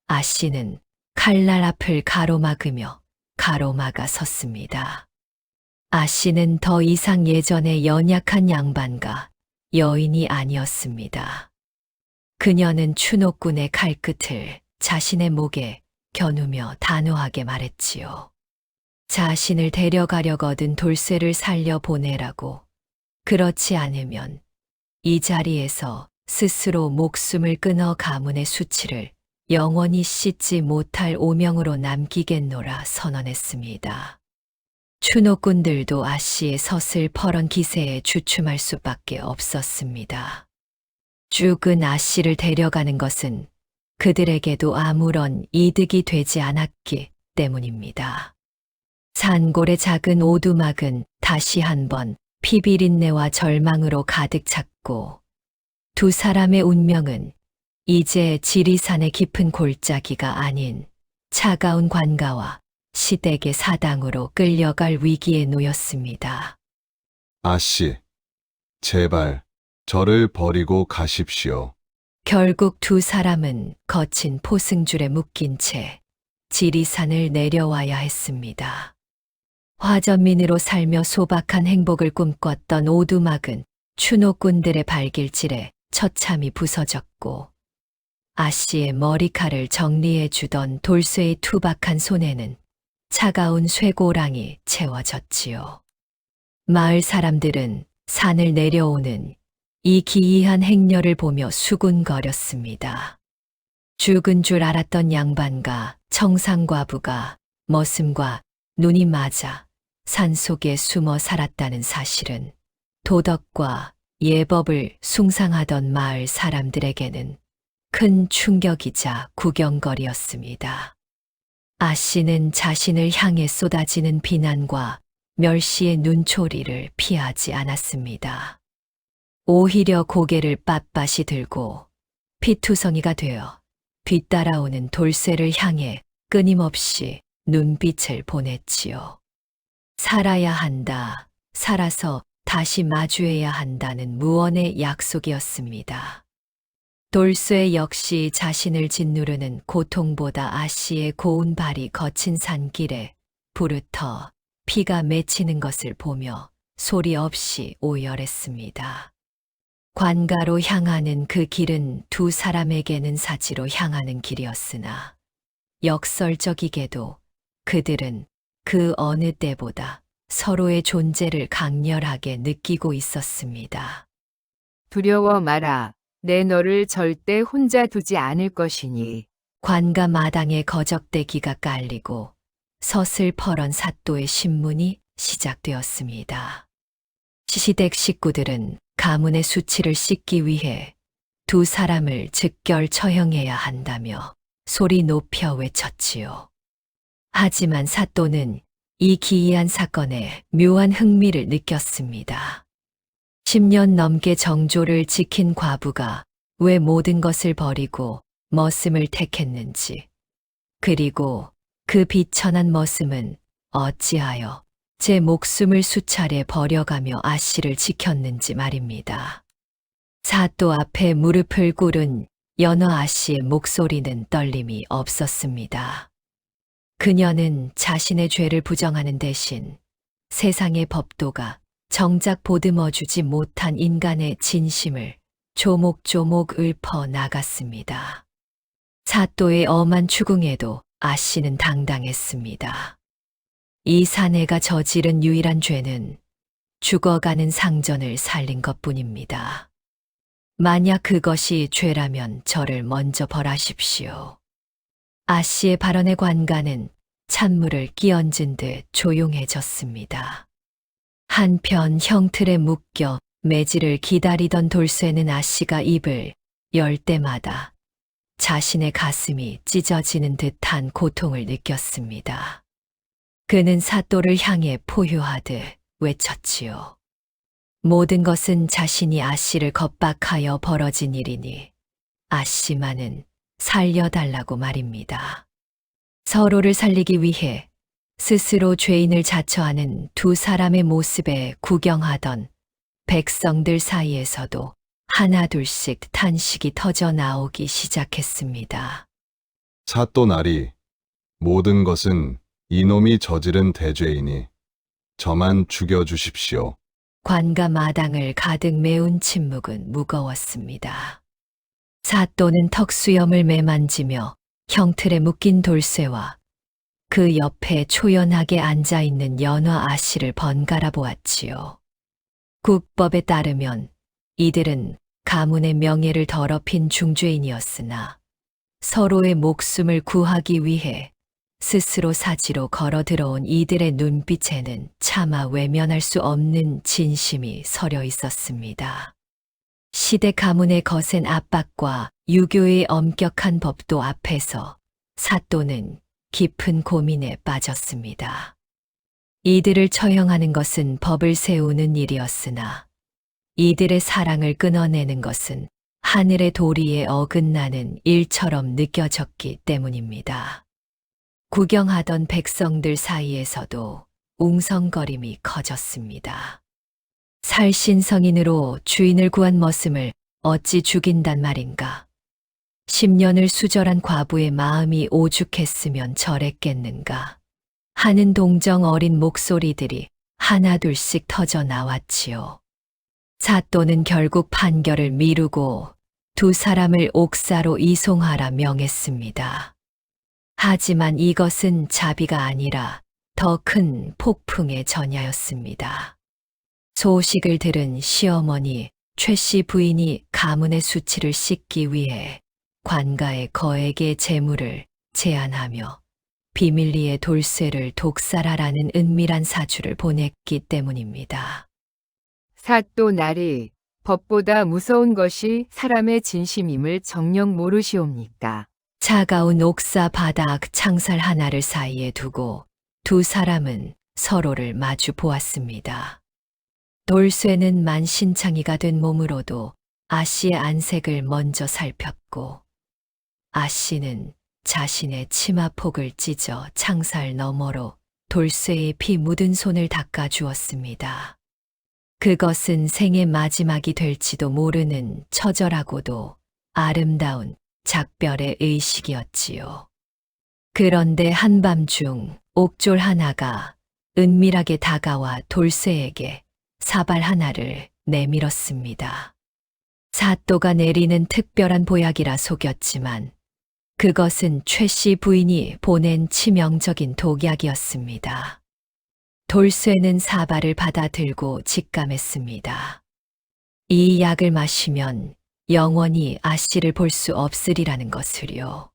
아씨는 칼날 앞을 가로막으며 가로막아 섰습니다. 아씨는 더 이상 예전의 연약한 양반과 여인이 아니었습니다. 그녀는 추노꾼의 칼끝을 자신의 목에 겨누며 단호하게 말했지요. 자신을 데려가려거든 돌쇠를 살려보내라고. 그렇지 않으면 이 자리에서 스스로 목숨을 끊어 가문의 수치를 영원히 씻지 못할 오명으로 남기겠노라 선언했습니다. 추노꾼들도 아씨의 서슬퍼런 기세에 주춤할 수밖에 없었습니다. 죽은 아씨를 데려가는 것은 그들에게도 아무런 이득이 되지 않았기 때문입니다. 산골의 작은 오두막은 다시 한번 피비린내와 절망으로 가득 찼고 두 사람의 운명은 이제 지리산의 깊은 골짜기가 아닌 차가운 관가와 시댁의 사당으로 끌려갈 위기에 놓였습니다. 아씨, 제발 저를 버리고 가십시오. 결국 두 사람은 거친 포승줄에 묶인 채 지리산을 내려와야 했습니다. 화전민으로 살며 소박한 행복을 꿈꿨던 오두막은 추노꾼들의 발길질에 처참히 부서졌고 아씨의 머리칼을 정리해 주던 돌쇠의 투박한 손에는 차가운 쇠고랑이 채워졌지요. 마을 사람들은 산을 내려오는 이 기이한 행렬을 보며 수군거렸습니다. 죽은 줄 알았던 양반과 청상과부가 머슴과 눈이 맞아 산속에 숨어 살았다는 사실은 도덕과 예법을 숭상하던 마을 사람들에게는 큰 충격이자 구경거리였습니다. 아씨는 자신을 향해 쏟아지는 비난과 멸시의 눈초리를 피하지 않았습니다. 오히려 고개를 빳빳이 들고 피투성이가 되어 뒤따라오는 돌쇠를 향해 끊임없이 눈빛을 보냈지요. 살아야 한다. 살아서 다시 마주해야 한다는 무언의 약속이었습니다. 돌쇠 역시 자신을 짓누르는 고통보다 아씨의 고운 발이 거친 산길에 부르터 피가 맺히는 것을 보며 소리 없이 오열했습니다. 관가로 향하는 그 길은 두 사람에게는 사지로 향하는 길이었으나 역설적이게도 그들은 그 어느 때보다 서로의 존재를 강렬하게 느끼고 있었습니다. 두려워 마라. 내 너를 절대 혼자 두지 않을 것이니. 관가 마당에 거적대기가 깔리고 서슬퍼런 사또의 신문이 시작되었습니다. 시댁 식구들은 가문의 수치를 씻기 위해 두 사람을 즉결 처형해야 한다며 소리 높여 외쳤지요. 하지만 사또는 이 기이한 사건에 묘한 흥미를 느꼈습니다. 10년 넘게 정조를 지킨 과부가 왜 모든 것을 버리고 머슴을 택했는지, 그리고 그 비천한 머슴은 어찌하여 제 목숨을 수차례 버려가며 아씨를 지켰는지 말입니다. 사또 앞에 무릎을 꿇은 연어 아씨의 목소리는 떨림이 없었습니다. 그녀는 자신의 죄를 부정하는 대신 세상의 법도가 정작 보듬어주지 못한 인간의 진심을 조목조목 읊어 나갔습니다. 사또의 엄한 추궁에도 아씨는 당당했습니다. 이 사내가 저지른 유일한 죄는 죽어가는 상전을 살린 것뿐입니다. 만약 그것이 죄라면 저를 먼저 벌하십시오. 아씨의 발언에 관가는 찬물을 끼얹은 듯 조용해졌습니다. 한편 형틀에 묶여 매질을 기다리던 돌쇠는 아씨가 입을 열 때마다 자신의 가슴이 찢어지는 듯한 고통을 느꼈습니다. 그는 사또를 향해 포효하듯 외쳤지요. 모든 것은 자신이 아씨를 겁박하여 벌어진 일이니 아씨만은 살려달라고 말입니다. 서로를 살리기 위해 스스로 죄인을 자처하는 두 사람의 모습에 구경하던 백성들 사이에서도 하나둘씩 탄식이 터져 나오기 시작했습니다. 사또 나리, 모든 것은 이놈이 저지른 대죄이니 저만 죽여주십시오. 관가 마당을 가득 메운 침묵은 무거웠습니다. 사또는 턱수염을 매만지며 형틀에 묶인 돌쇠와 그 옆에 초연하게 앉아있는 연화 아씨를 번갈아 보았지요. 국법에 따르면 이들은 가문의 명예를 더럽힌 중죄인이었으나 서로의 목숨을 구하기 위해 스스로 사지로 걸어 들어온 이들의 눈빛에는 차마 외면할 수 없는 진심이 서려 있었습니다. 시대 가문의 거센 압박과 유교의 엄격한 법도 앞에서 사또는 깊은 고민에 빠졌습니다. 이들을 처형하는 것은 법을 세우는 일이었으나 이들의 사랑을 끊어내는 것은 하늘의 도리에 어긋나는 일처럼 느껴졌기 때문입니다. 구경하던 백성들 사이에서도 웅성거림이 커졌습니다. 살신성인으로 주인을 구한 머슴을 어찌 죽인단 말인가? 10년을 수절한 과부의 마음이 오죽했으면 저랬겠는가? 하는 동정 어린 목소리들이 하나둘씩 터져 나왔지요. 사또는 결국 판결을 미루고 두 사람을 옥사로 이송하라 명했습니다. 하지만 이것은 자비가 아니라 더 큰 폭풍의 전야였습니다. 소식을 들은 시어머니 최 씨 부인이 가문의 수치를 씻기 위해 관가에 거액의 재물을 제안하며 비밀리에 돌쇠를 독살하라는 은밀한 사주를 보냈기 때문입니다. 사또 나리, 법보다 무서운 것이 사람의 진심임을 정녕 모르시옵니까? 차가운 옥사 바닥 창살 하나를 사이에 두고 두 사람은 서로를 마주 보았습니다. 돌쇠는 만신창이가 된 몸으로도 아씨의 안색을 먼저 살폈고 아씨는 자신의 치마폭을 찢어 창살 너머로 돌쇠의 피 묻은 손을 닦아 주었습니다. 그것은 생의 마지막이 될지도 모르는 처절하고도 아름다운 작별의 의식이었지요. 그런데 한밤중 옥졸 하나가 은밀하게 다가와 돌쇠에게 사발 하나를 내밀었습니다. 사또가 내리는 특별한 보약이라 속였지만 그것은 최 씨 부인이 보낸 치명적인 독약이었습니다. 돌쇠는 사발을 받아들고 직감했습니다. 이 약을 마시면 영원히 아씨를 볼 수 없으리라는 것을요.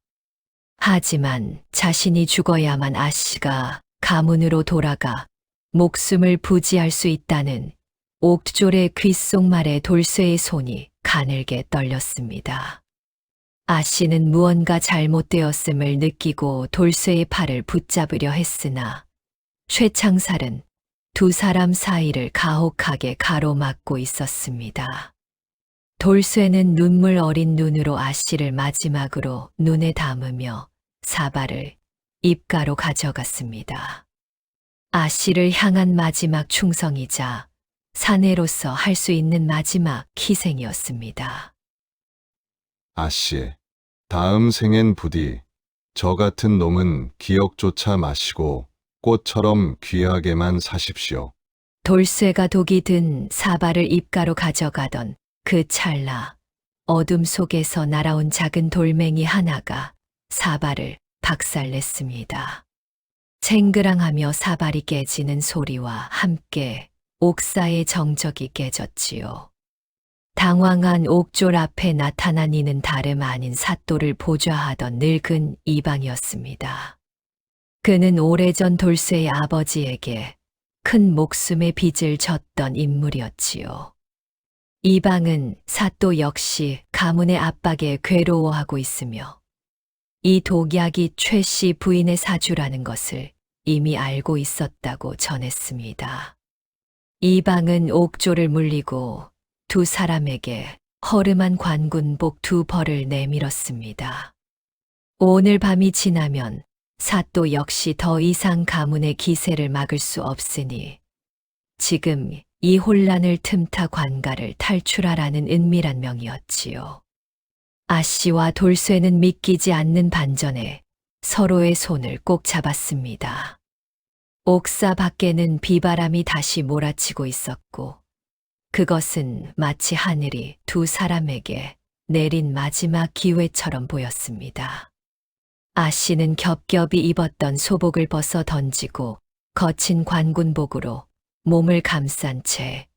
하지만 자신이 죽어야만 아씨가 가문으로 돌아가 목숨을 부지할 수 있다는 옥졸의 귓속말에 돌쇠의 손이 가늘게 떨렸습니다. 아씨는 무언가 잘못되었음을 느끼고 돌쇠의 팔을 붙잡으려 했으나 쇠창살은 두 사람 사이를 가혹하게 가로막고 있었습니다. 돌쇠는 눈물 어린 눈으로 아씨를 마지막으로 눈에 담으며 사발을 입가로 가져갔습니다. 아씨를 향한 마지막 충성이자 사내로서 할 수 있는 마지막 희생이었습니다. 아씨, 다음 생엔 부디 저 같은 놈은 기억조차 마시고 꽃처럼 귀하게만 사십시오. 돌쇠가 독이 든 사발을 입가로 가져가던 그 찰나 어둠 속에서 날아온 작은 돌멩이 하나가 사발을 박살냈습니다. 쟁그랑하며 사발이 깨지는 소리와 함께 옥사의 정적이 깨졌지요. 당황한 옥졸 앞에 나타난 이는 다름 아닌 사또를 보좌하던 늙은 이방이었습니다. 그는 오래전 돌쇠의 아버지에게 큰 목숨의 빚을 졌던 인물이었지요. 이방은 사또 역시 가문의 압박에 괴로워하고 있으며 이 독약이 최 씨 부인의 사주라는 것을 이미 알고 있었다고 전했습니다. 이방은 옥졸을 물리고 두 사람에게 허름한 관군복 2벌을 내밀었습니다. 오늘 밤이 지나면 사또 역시 더 이상 가문의 기세를 막을 수 없으니 지금 이 혼란을 틈타 관가를 탈출하라는 은밀한 명이었지요. 아씨와 돌쇠는 믿기지 않는 반전에 서로의 손을 꼭 잡았습니다. 옥사 밖에는 비바람이 다시 몰아치고 있었고, 그것은 마치 하늘이 두 사람에게 내린 마지막 기회처럼 보였습니다. 아씨는 겹겹이 입었던 소복을 벗어 던지고 거친 관군복으로 몸을 감싼 채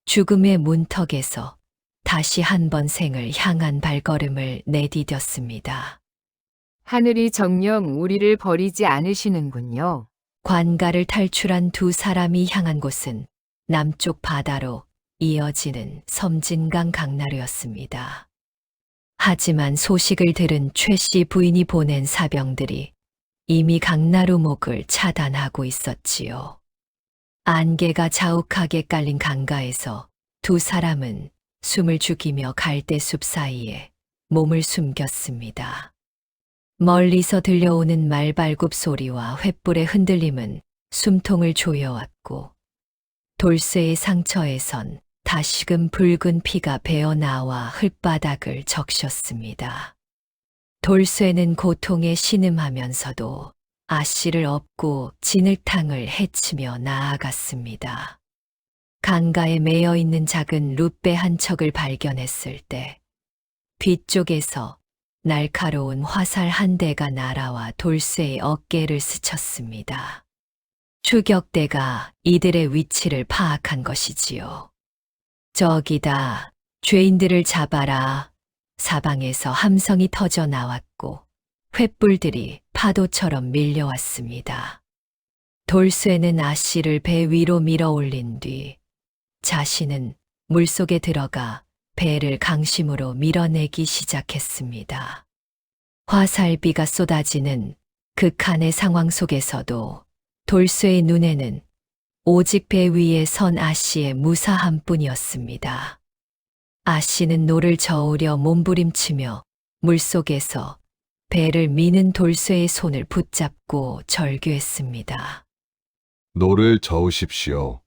죽음의 문턱에서 다시 한 번 생을 향한 발걸음을 내디뎠습니다. 하늘이 정녕 우리를 버리지 않으시는군요. 관가를 탈출한 두 사람이 향한 곳은 남쪽 바다로 이어지는 섬진강 강나루였습니다. 하지만 소식을 들은 최 씨 부인이 보낸 사병들이 이미 강나루 목을 차단하고 있었지요. 안개가 자욱하게 깔린 강가에서 두 사람은 숨을 죽이며 갈대숲 사이에 몸을 숨겼습니다. 멀리서 들려오는 말발굽 소리와 횃불의 흔들림은 숨통을 조여왔고, 돌쇠의 상처에선 다시금 붉은 피가 배어나와 흙바닥을 적셨습니다. 돌쇠는 고통에 신음하면서도 아씨를 업고 진흙탕을 헤치며 나아갔습니다. 강가에 매여 있는 작은 룻배 한 척을 발견했을 때 뒤쪽에서 날카로운 화살 한 대가 날아와 돌쇠의 어깨를 스쳤습니다. 추격대가 이들의 위치를 파악한 것이지요. 저기다, 죄인들을 잡아라. 사방에서 함성이 터져 나왔고 횃불들이 파도처럼 밀려왔습니다. 돌쇠는 아씨를 배 위로 밀어 올린 뒤 자신은 물속에 들어가 배를 강심으로 밀어내기 시작했습니다. 화살비가 쏟아지는 극한의 상황 속에서도 돌쇠의 눈에는 오직 배 위에 선 아씨의 무사함뿐이었습니다. 아씨는 노를 저으려 몸부림치며 물속에서 배를 미는 돌쇠의 손을 붙잡고 절규했습니다. 노를 저으십시오.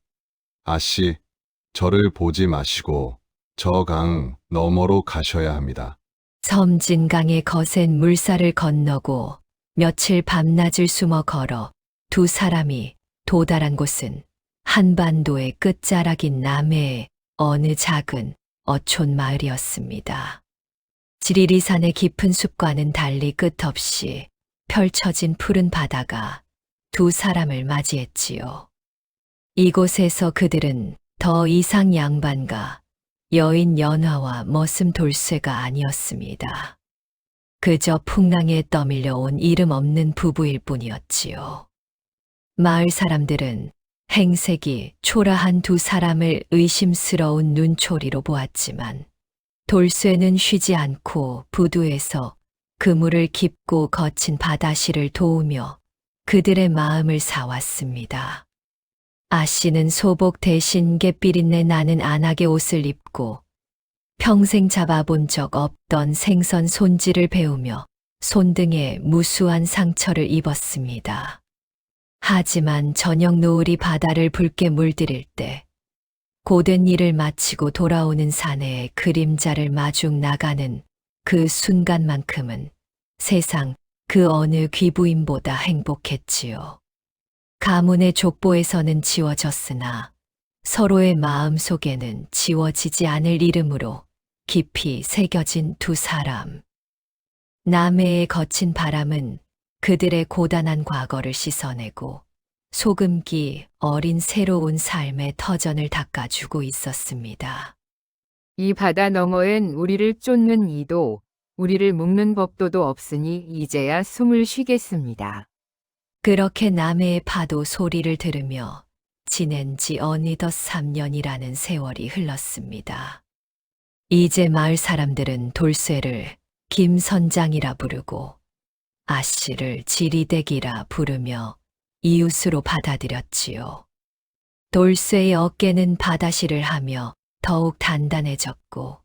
아씨, 저를 보지 마시고 저 강 너머로 가셔야 합니다. 섬진강의 거센 물살을 건너고 며칠 밤낮을 숨어 걸어 두 사람이 도달한 곳은 한반도의 끝자락인 남해의 어느 작은 어촌 마을이었습니다. 지리리산의 깊은 숲과는 달리 끝없이 펼쳐진 푸른 바다가 두 사람을 맞이했지요. 이곳에서 그들은 더 이상 양반과 여인 연화와 머슴 돌쇠가 아니었습니다. 그저 풍랑에 떠밀려 온 이름 없는 부부일 뿐이었지요. 마을 사람들은 행색이 초라한 두 사람을 의심스러운 눈초리로 보았지만 돌쇠는 쉬지 않고 부두에서 그물을 깊고 거친 바다실을 도우며 그들의 마음을 사왔습니다. 아씨는 소복 대신 갯비린내 나는 안하게 옷을 입고 평생 잡아본 적 없던 생선 손질을 배우며 손등에 무수한 상처를 입었습니다. 하지만 저녁 노을이 바다를 붉게 물들일 때 고된 일을 마치고 돌아오는 사내의 그림자를 마중 나가는 그 순간만큼은 세상 그 어느 귀부인보다 행복했지요. 가문의 족보에서는 지워졌으나 서로의 마음 속에는 지워지지 않을 이름으로 깊이 새겨진 두 사람. 남해의 거친 바람은 그들의 고단한 과거를 씻어내고 소금기 어린 새로운 삶의 터전을 닦아주고 있었습니다. 이 바다 너머엔 우리를 쫓는 이도, 우리를 묶는 법도도 없으니 이제야 숨을 쉬겠습니다. 그렇게 남해의 파도 소리를 들으며 지낸 지 어느덧 3년이라는 세월이 흘렀습니다. 이제 마을 사람들은 돌쇠를 김선장이라 부르고 아씨를 지리대기라 부르며 이웃으로 받아들였지요. 돌쇠의 어깨는 바다실을 하며 더욱 단단해졌고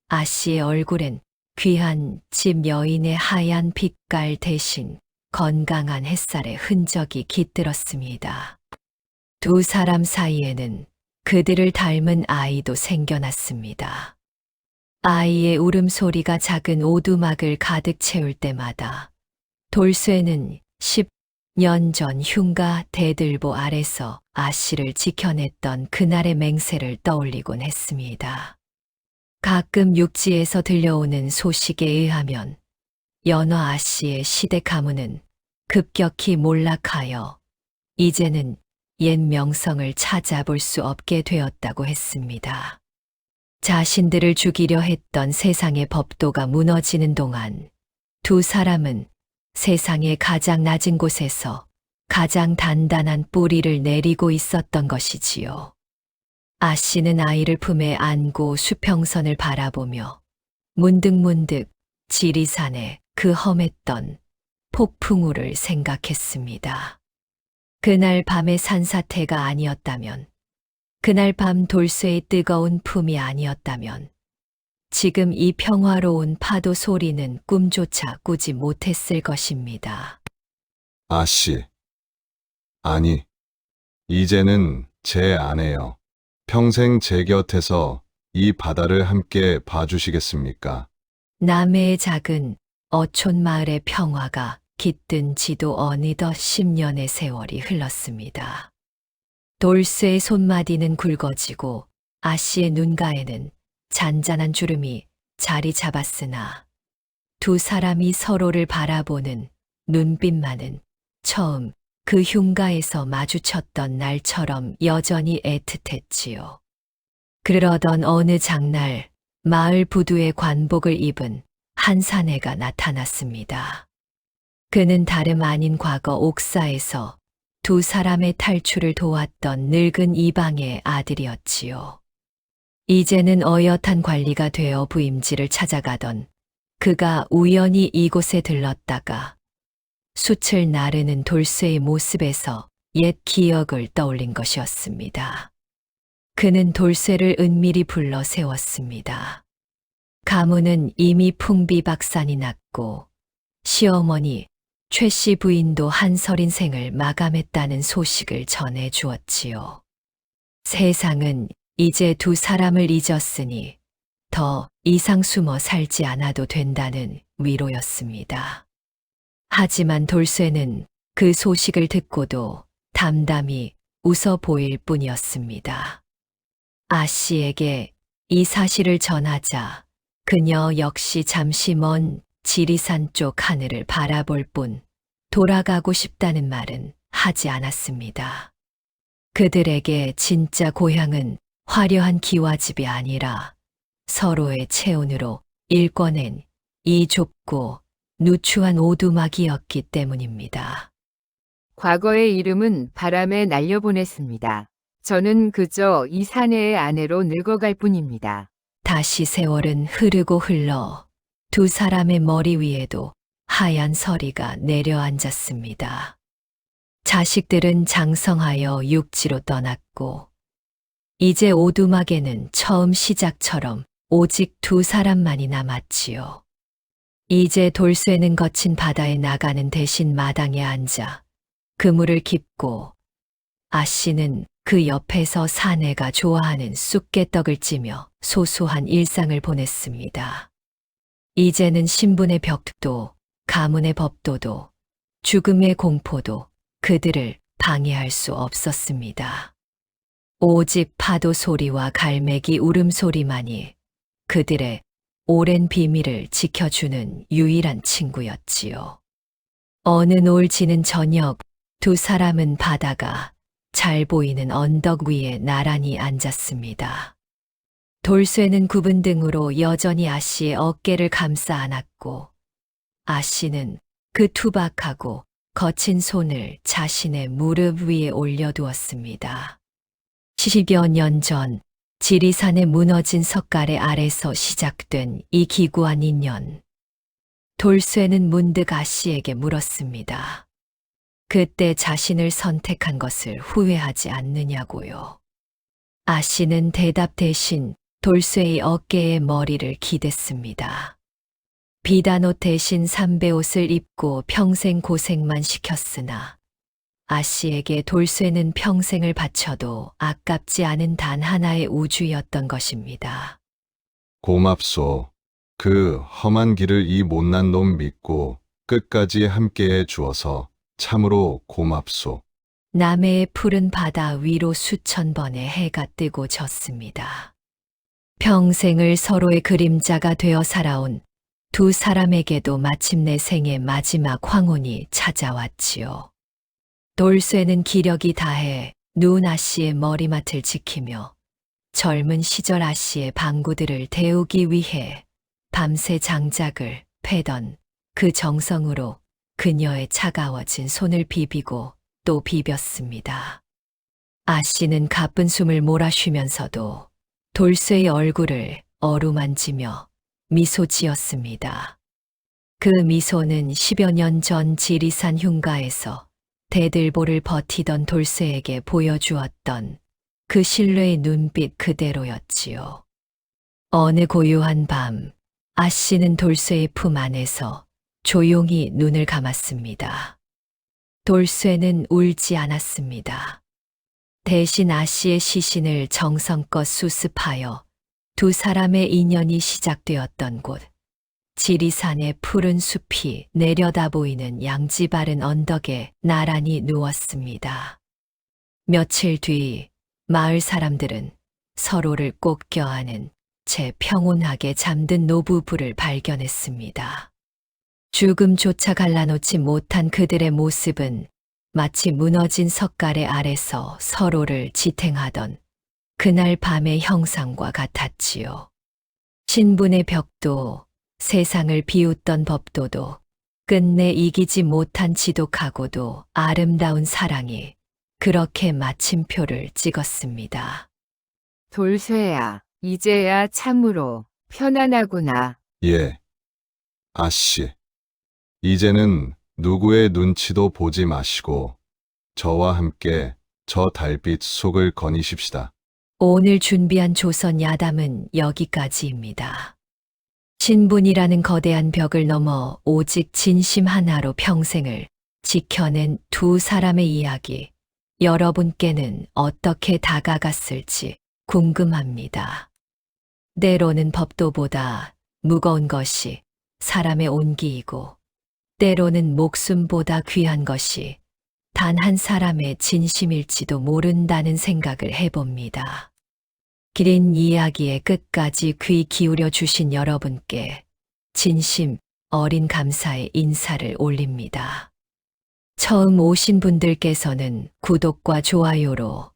아씨의 얼굴엔 귀한 집 여인의 하얀 빛깔 대신 건강한 햇살의 흔적이 깃들었습니다. 두 사람 사이에는 그들을 닮은 아이도 생겨났습니다. 아이의 울음소리가 작은 오두막을 가득 채울 때마다 돌쇠는 10년 전 흉가 대들보 아래서 아씨를 지켜냈던 그날의 맹세를 떠올리곤 했습니다. 가끔 육지에서 들려오는 소식에 의하면 연어 아씨의 시댁 가문은 급격히 몰락하여 이제는 옛 명성을 찾아볼 수 없게 되었다고 했습니다. 자신들을 죽이려 했던 세상의 법도가 무너지는 동안 두 사람은 세상의 가장 낮은 곳에서 가장 단단한 뿌리를 내리고 있었던 것이지요. 아씨는 아이를 품에 안고 수평선을 바라보며 문득문득 지리산의 그 험했던 폭풍우를 생각했습니다. 그날 밤의 산사태가 아니었다면, 그날 밤 돌쇠의 뜨거운 품이 아니었다면, 지금 이 평화로운 파도 소리는 꿈조차 꾸지 못했을 것입니다. 아씨. 아니, 이제는 제 아내요. 평생 제 곁에서 이 바다를 함께 봐주시겠습니까? 남해의 작은 어촌 마을의 평화가 깃든 지도 어느덧 10년의 세월이 흘렀습니다. 돌쇠의 손마디는 굵어지고 아씨의 눈가에는 잔잔한 주름이 자리 잡았으나 두 사람이 서로를 바라보는 눈빛만은 처음 그 흉가에서 마주쳤던 날처럼 여전히 애틋했지요. 그러던 어느 장날 마을 부두의 관복을 입은 한 사내가 나타났습니다. 그는 다름 아닌 과거 옥사에서 두 사람의 탈출을 도왔던 늙은 이방의 아들이었지요. 이제는 어엿한 관리가 되어 부임지를 찾아가던 그가 우연히 이곳에 들렀다가 숯을 나르는 돌쇠의 모습에서 옛 기억을 떠올린 것이었습니다. 그는 돌쇠를 은밀히 불러 세웠습니다. 가문은 이미 풍비박산이 났고 시어머니 최 씨 부인도 한설인 생을 마감했다는 소식을 전해 주었지요. 세상은 이제 두 사람을 잊었으니 더 이상 숨어 살지 않아도 된다는 위로였습니다. 하지만 돌쇠는 그 소식을 듣고도 담담히 웃어 보일 뿐이었습니다. 아씨에게 이 사실을 전하자 그녀 역시 잠시 먼 지리산 쪽 하늘을 바라볼 뿐 돌아가고 싶다는 말은 하지 않았습니다. 그들에게 진짜 고향은 화려한 기와집이 아니라 서로의 체온으로 일궈낸 이 좁고 누추한 오두막이었기 때문입니다. 과거의 이름은 바람에 날려보냈습니다. 저는 그저 이 사내의 아내로 늙어갈 뿐입니다. 다시 세월은 흐르고 흘러 두 사람의 머리 위에도 하얀 서리가 내려앉았습니다. 자식들은 장성하여 육지로 떠났고 이제 오두막에는 처음 시작처럼 오직 두 사람만이 남았지요. 이제 돌쇠는 거친 바다에 나가는 대신 마당에 앉아 그물을 깁고 아씨는 그 옆에서 사내가 좋아하는 쑥개떡을 찌며 소소한 일상을 보냈습니다. 이제는 신분의 벽도 가문의 법도도 죽음의 공포도 그들을 방해할 수 없었습니다. 오직 파도 소리와 갈매기 울음소리만이 그들의 오랜 비밀을 지켜주는 유일한 친구였지요. 어느 노을 지는 저녁 두 사람은 바다가 잘 보이는 언덕 위에 나란히 앉았습니다. 돌쇠는 굽은 등으로 여전히 아씨의 어깨를 감싸 안았고 아씨는 그 투박하고 거친 손을 자신의 무릎 위에 올려두었습니다. 10여 년 전 지리산의 무너진 석가래 아래서 시작된 이 기구한 인연. 돌쇠는 문득 아씨에게 물었습니다. 그때 자신을 선택한 것을 후회하지 않느냐고요. 아씨는 대답 대신 돌쇠의 어깨에 머리를 기댔습니다. 비단옷 대신 삼배옷을 입고 평생 고생만 시켰으나 아씨에게 돌쇠는 평생을 바쳐도 아깝지 않은 단 하나의 우주였던 것입니다. 고맙소. 그 험한 길을 이 못난 놈 믿고 끝까지 함께해 주어서 참으로 고맙소. 남해의 푸른 바다 위로 수천 번의 해가 뜨고 졌습니다. 평생을 서로의 그림자가 되어 살아온 두 사람에게도 마침내 생의 마지막 황혼이 찾아왔지요. 돌쇠는 기력이 다해 누운 아씨의 머리맡을 지키며 젊은 시절 아씨의 방구들을 데우기 위해 밤새 장작을 패던 그 정성으로 그녀의 차가워진 손을 비비고 또 비볐습니다. 아씨는 가쁜 숨을 몰아쉬면서도 돌쇠의 얼굴을 어루만지며 미소 지었습니다. 그 미소는 10여 년 전 지리산 흉가에서 대들보를 버티던 돌쇠에게 보여주었던 그 신뢰의 눈빛 그대로였지요. 어느 고요한 밤, 아씨는 돌쇠의 품 안에서 조용히 눈을 감았습니다. 돌쇠는 울지 않았습니다. 대신 아씨의 시신을 정성껏 수습하여 두 사람의 인연이 시작되었던 곳, 지리산의 푸른 숲이 내려다 보이는 양지 바른 언덕에 나란히 누웠습니다. 며칠 뒤 마을 사람들은 서로를 꼭 껴안은 채 평온하게 잠든 노부부를 발견했습니다. 죽음조차 갈라놓지 못한 그들의 모습은 마치 무너진 석가래 아래서 서로를 지탱하던 그날 밤의 형상과 같았지요. 신분의 벽도, 세상을 비웃던 법도도, 끝내 이기지 못한 지독하고도 아름다운 사랑이 그렇게 마침표를 찍었습니다. 돌쇠야, 이제야 참으로 편안하구나. 예. 아씨. 이제는 누구의 눈치도 보지 마시고 저와 함께 저 달빛 속을 거니십시다. 오늘 준비한 조선 야담은 여기까지입니다. 신분이라는 거대한 벽을 넘어 오직 진심 하나로 평생을 지켜낸 두 사람의 이야기, 여러분께는 어떻게 다가갔을지 궁금합니다. 때로는 법도보다 무거운 것이 사람의 온기이고, 때로는 목숨보다 귀한 것이 단 한 사람의 진심일지도 모른다는 생각을 해봅니다. 긴 이야기의 끝까지 귀 기울여 주신 여러분께 진심 어린 감사의 인사를 올립니다. 처음 오신 분들께서는 구독과 좋아요로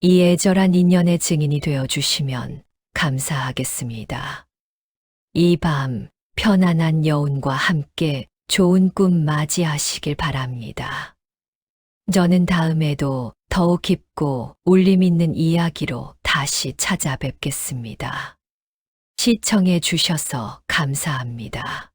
이 애절한 인연의 증인이 되어 주시면 감사하겠습니다. 이 밤 편안한 여운과 함께 좋은 꿈 맞이하시길 바랍니다. 저는 다음에도 더욱 깊고 울림 있는 이야기로 다시 찾아뵙겠습니다. 시청해 주셔서 감사합니다.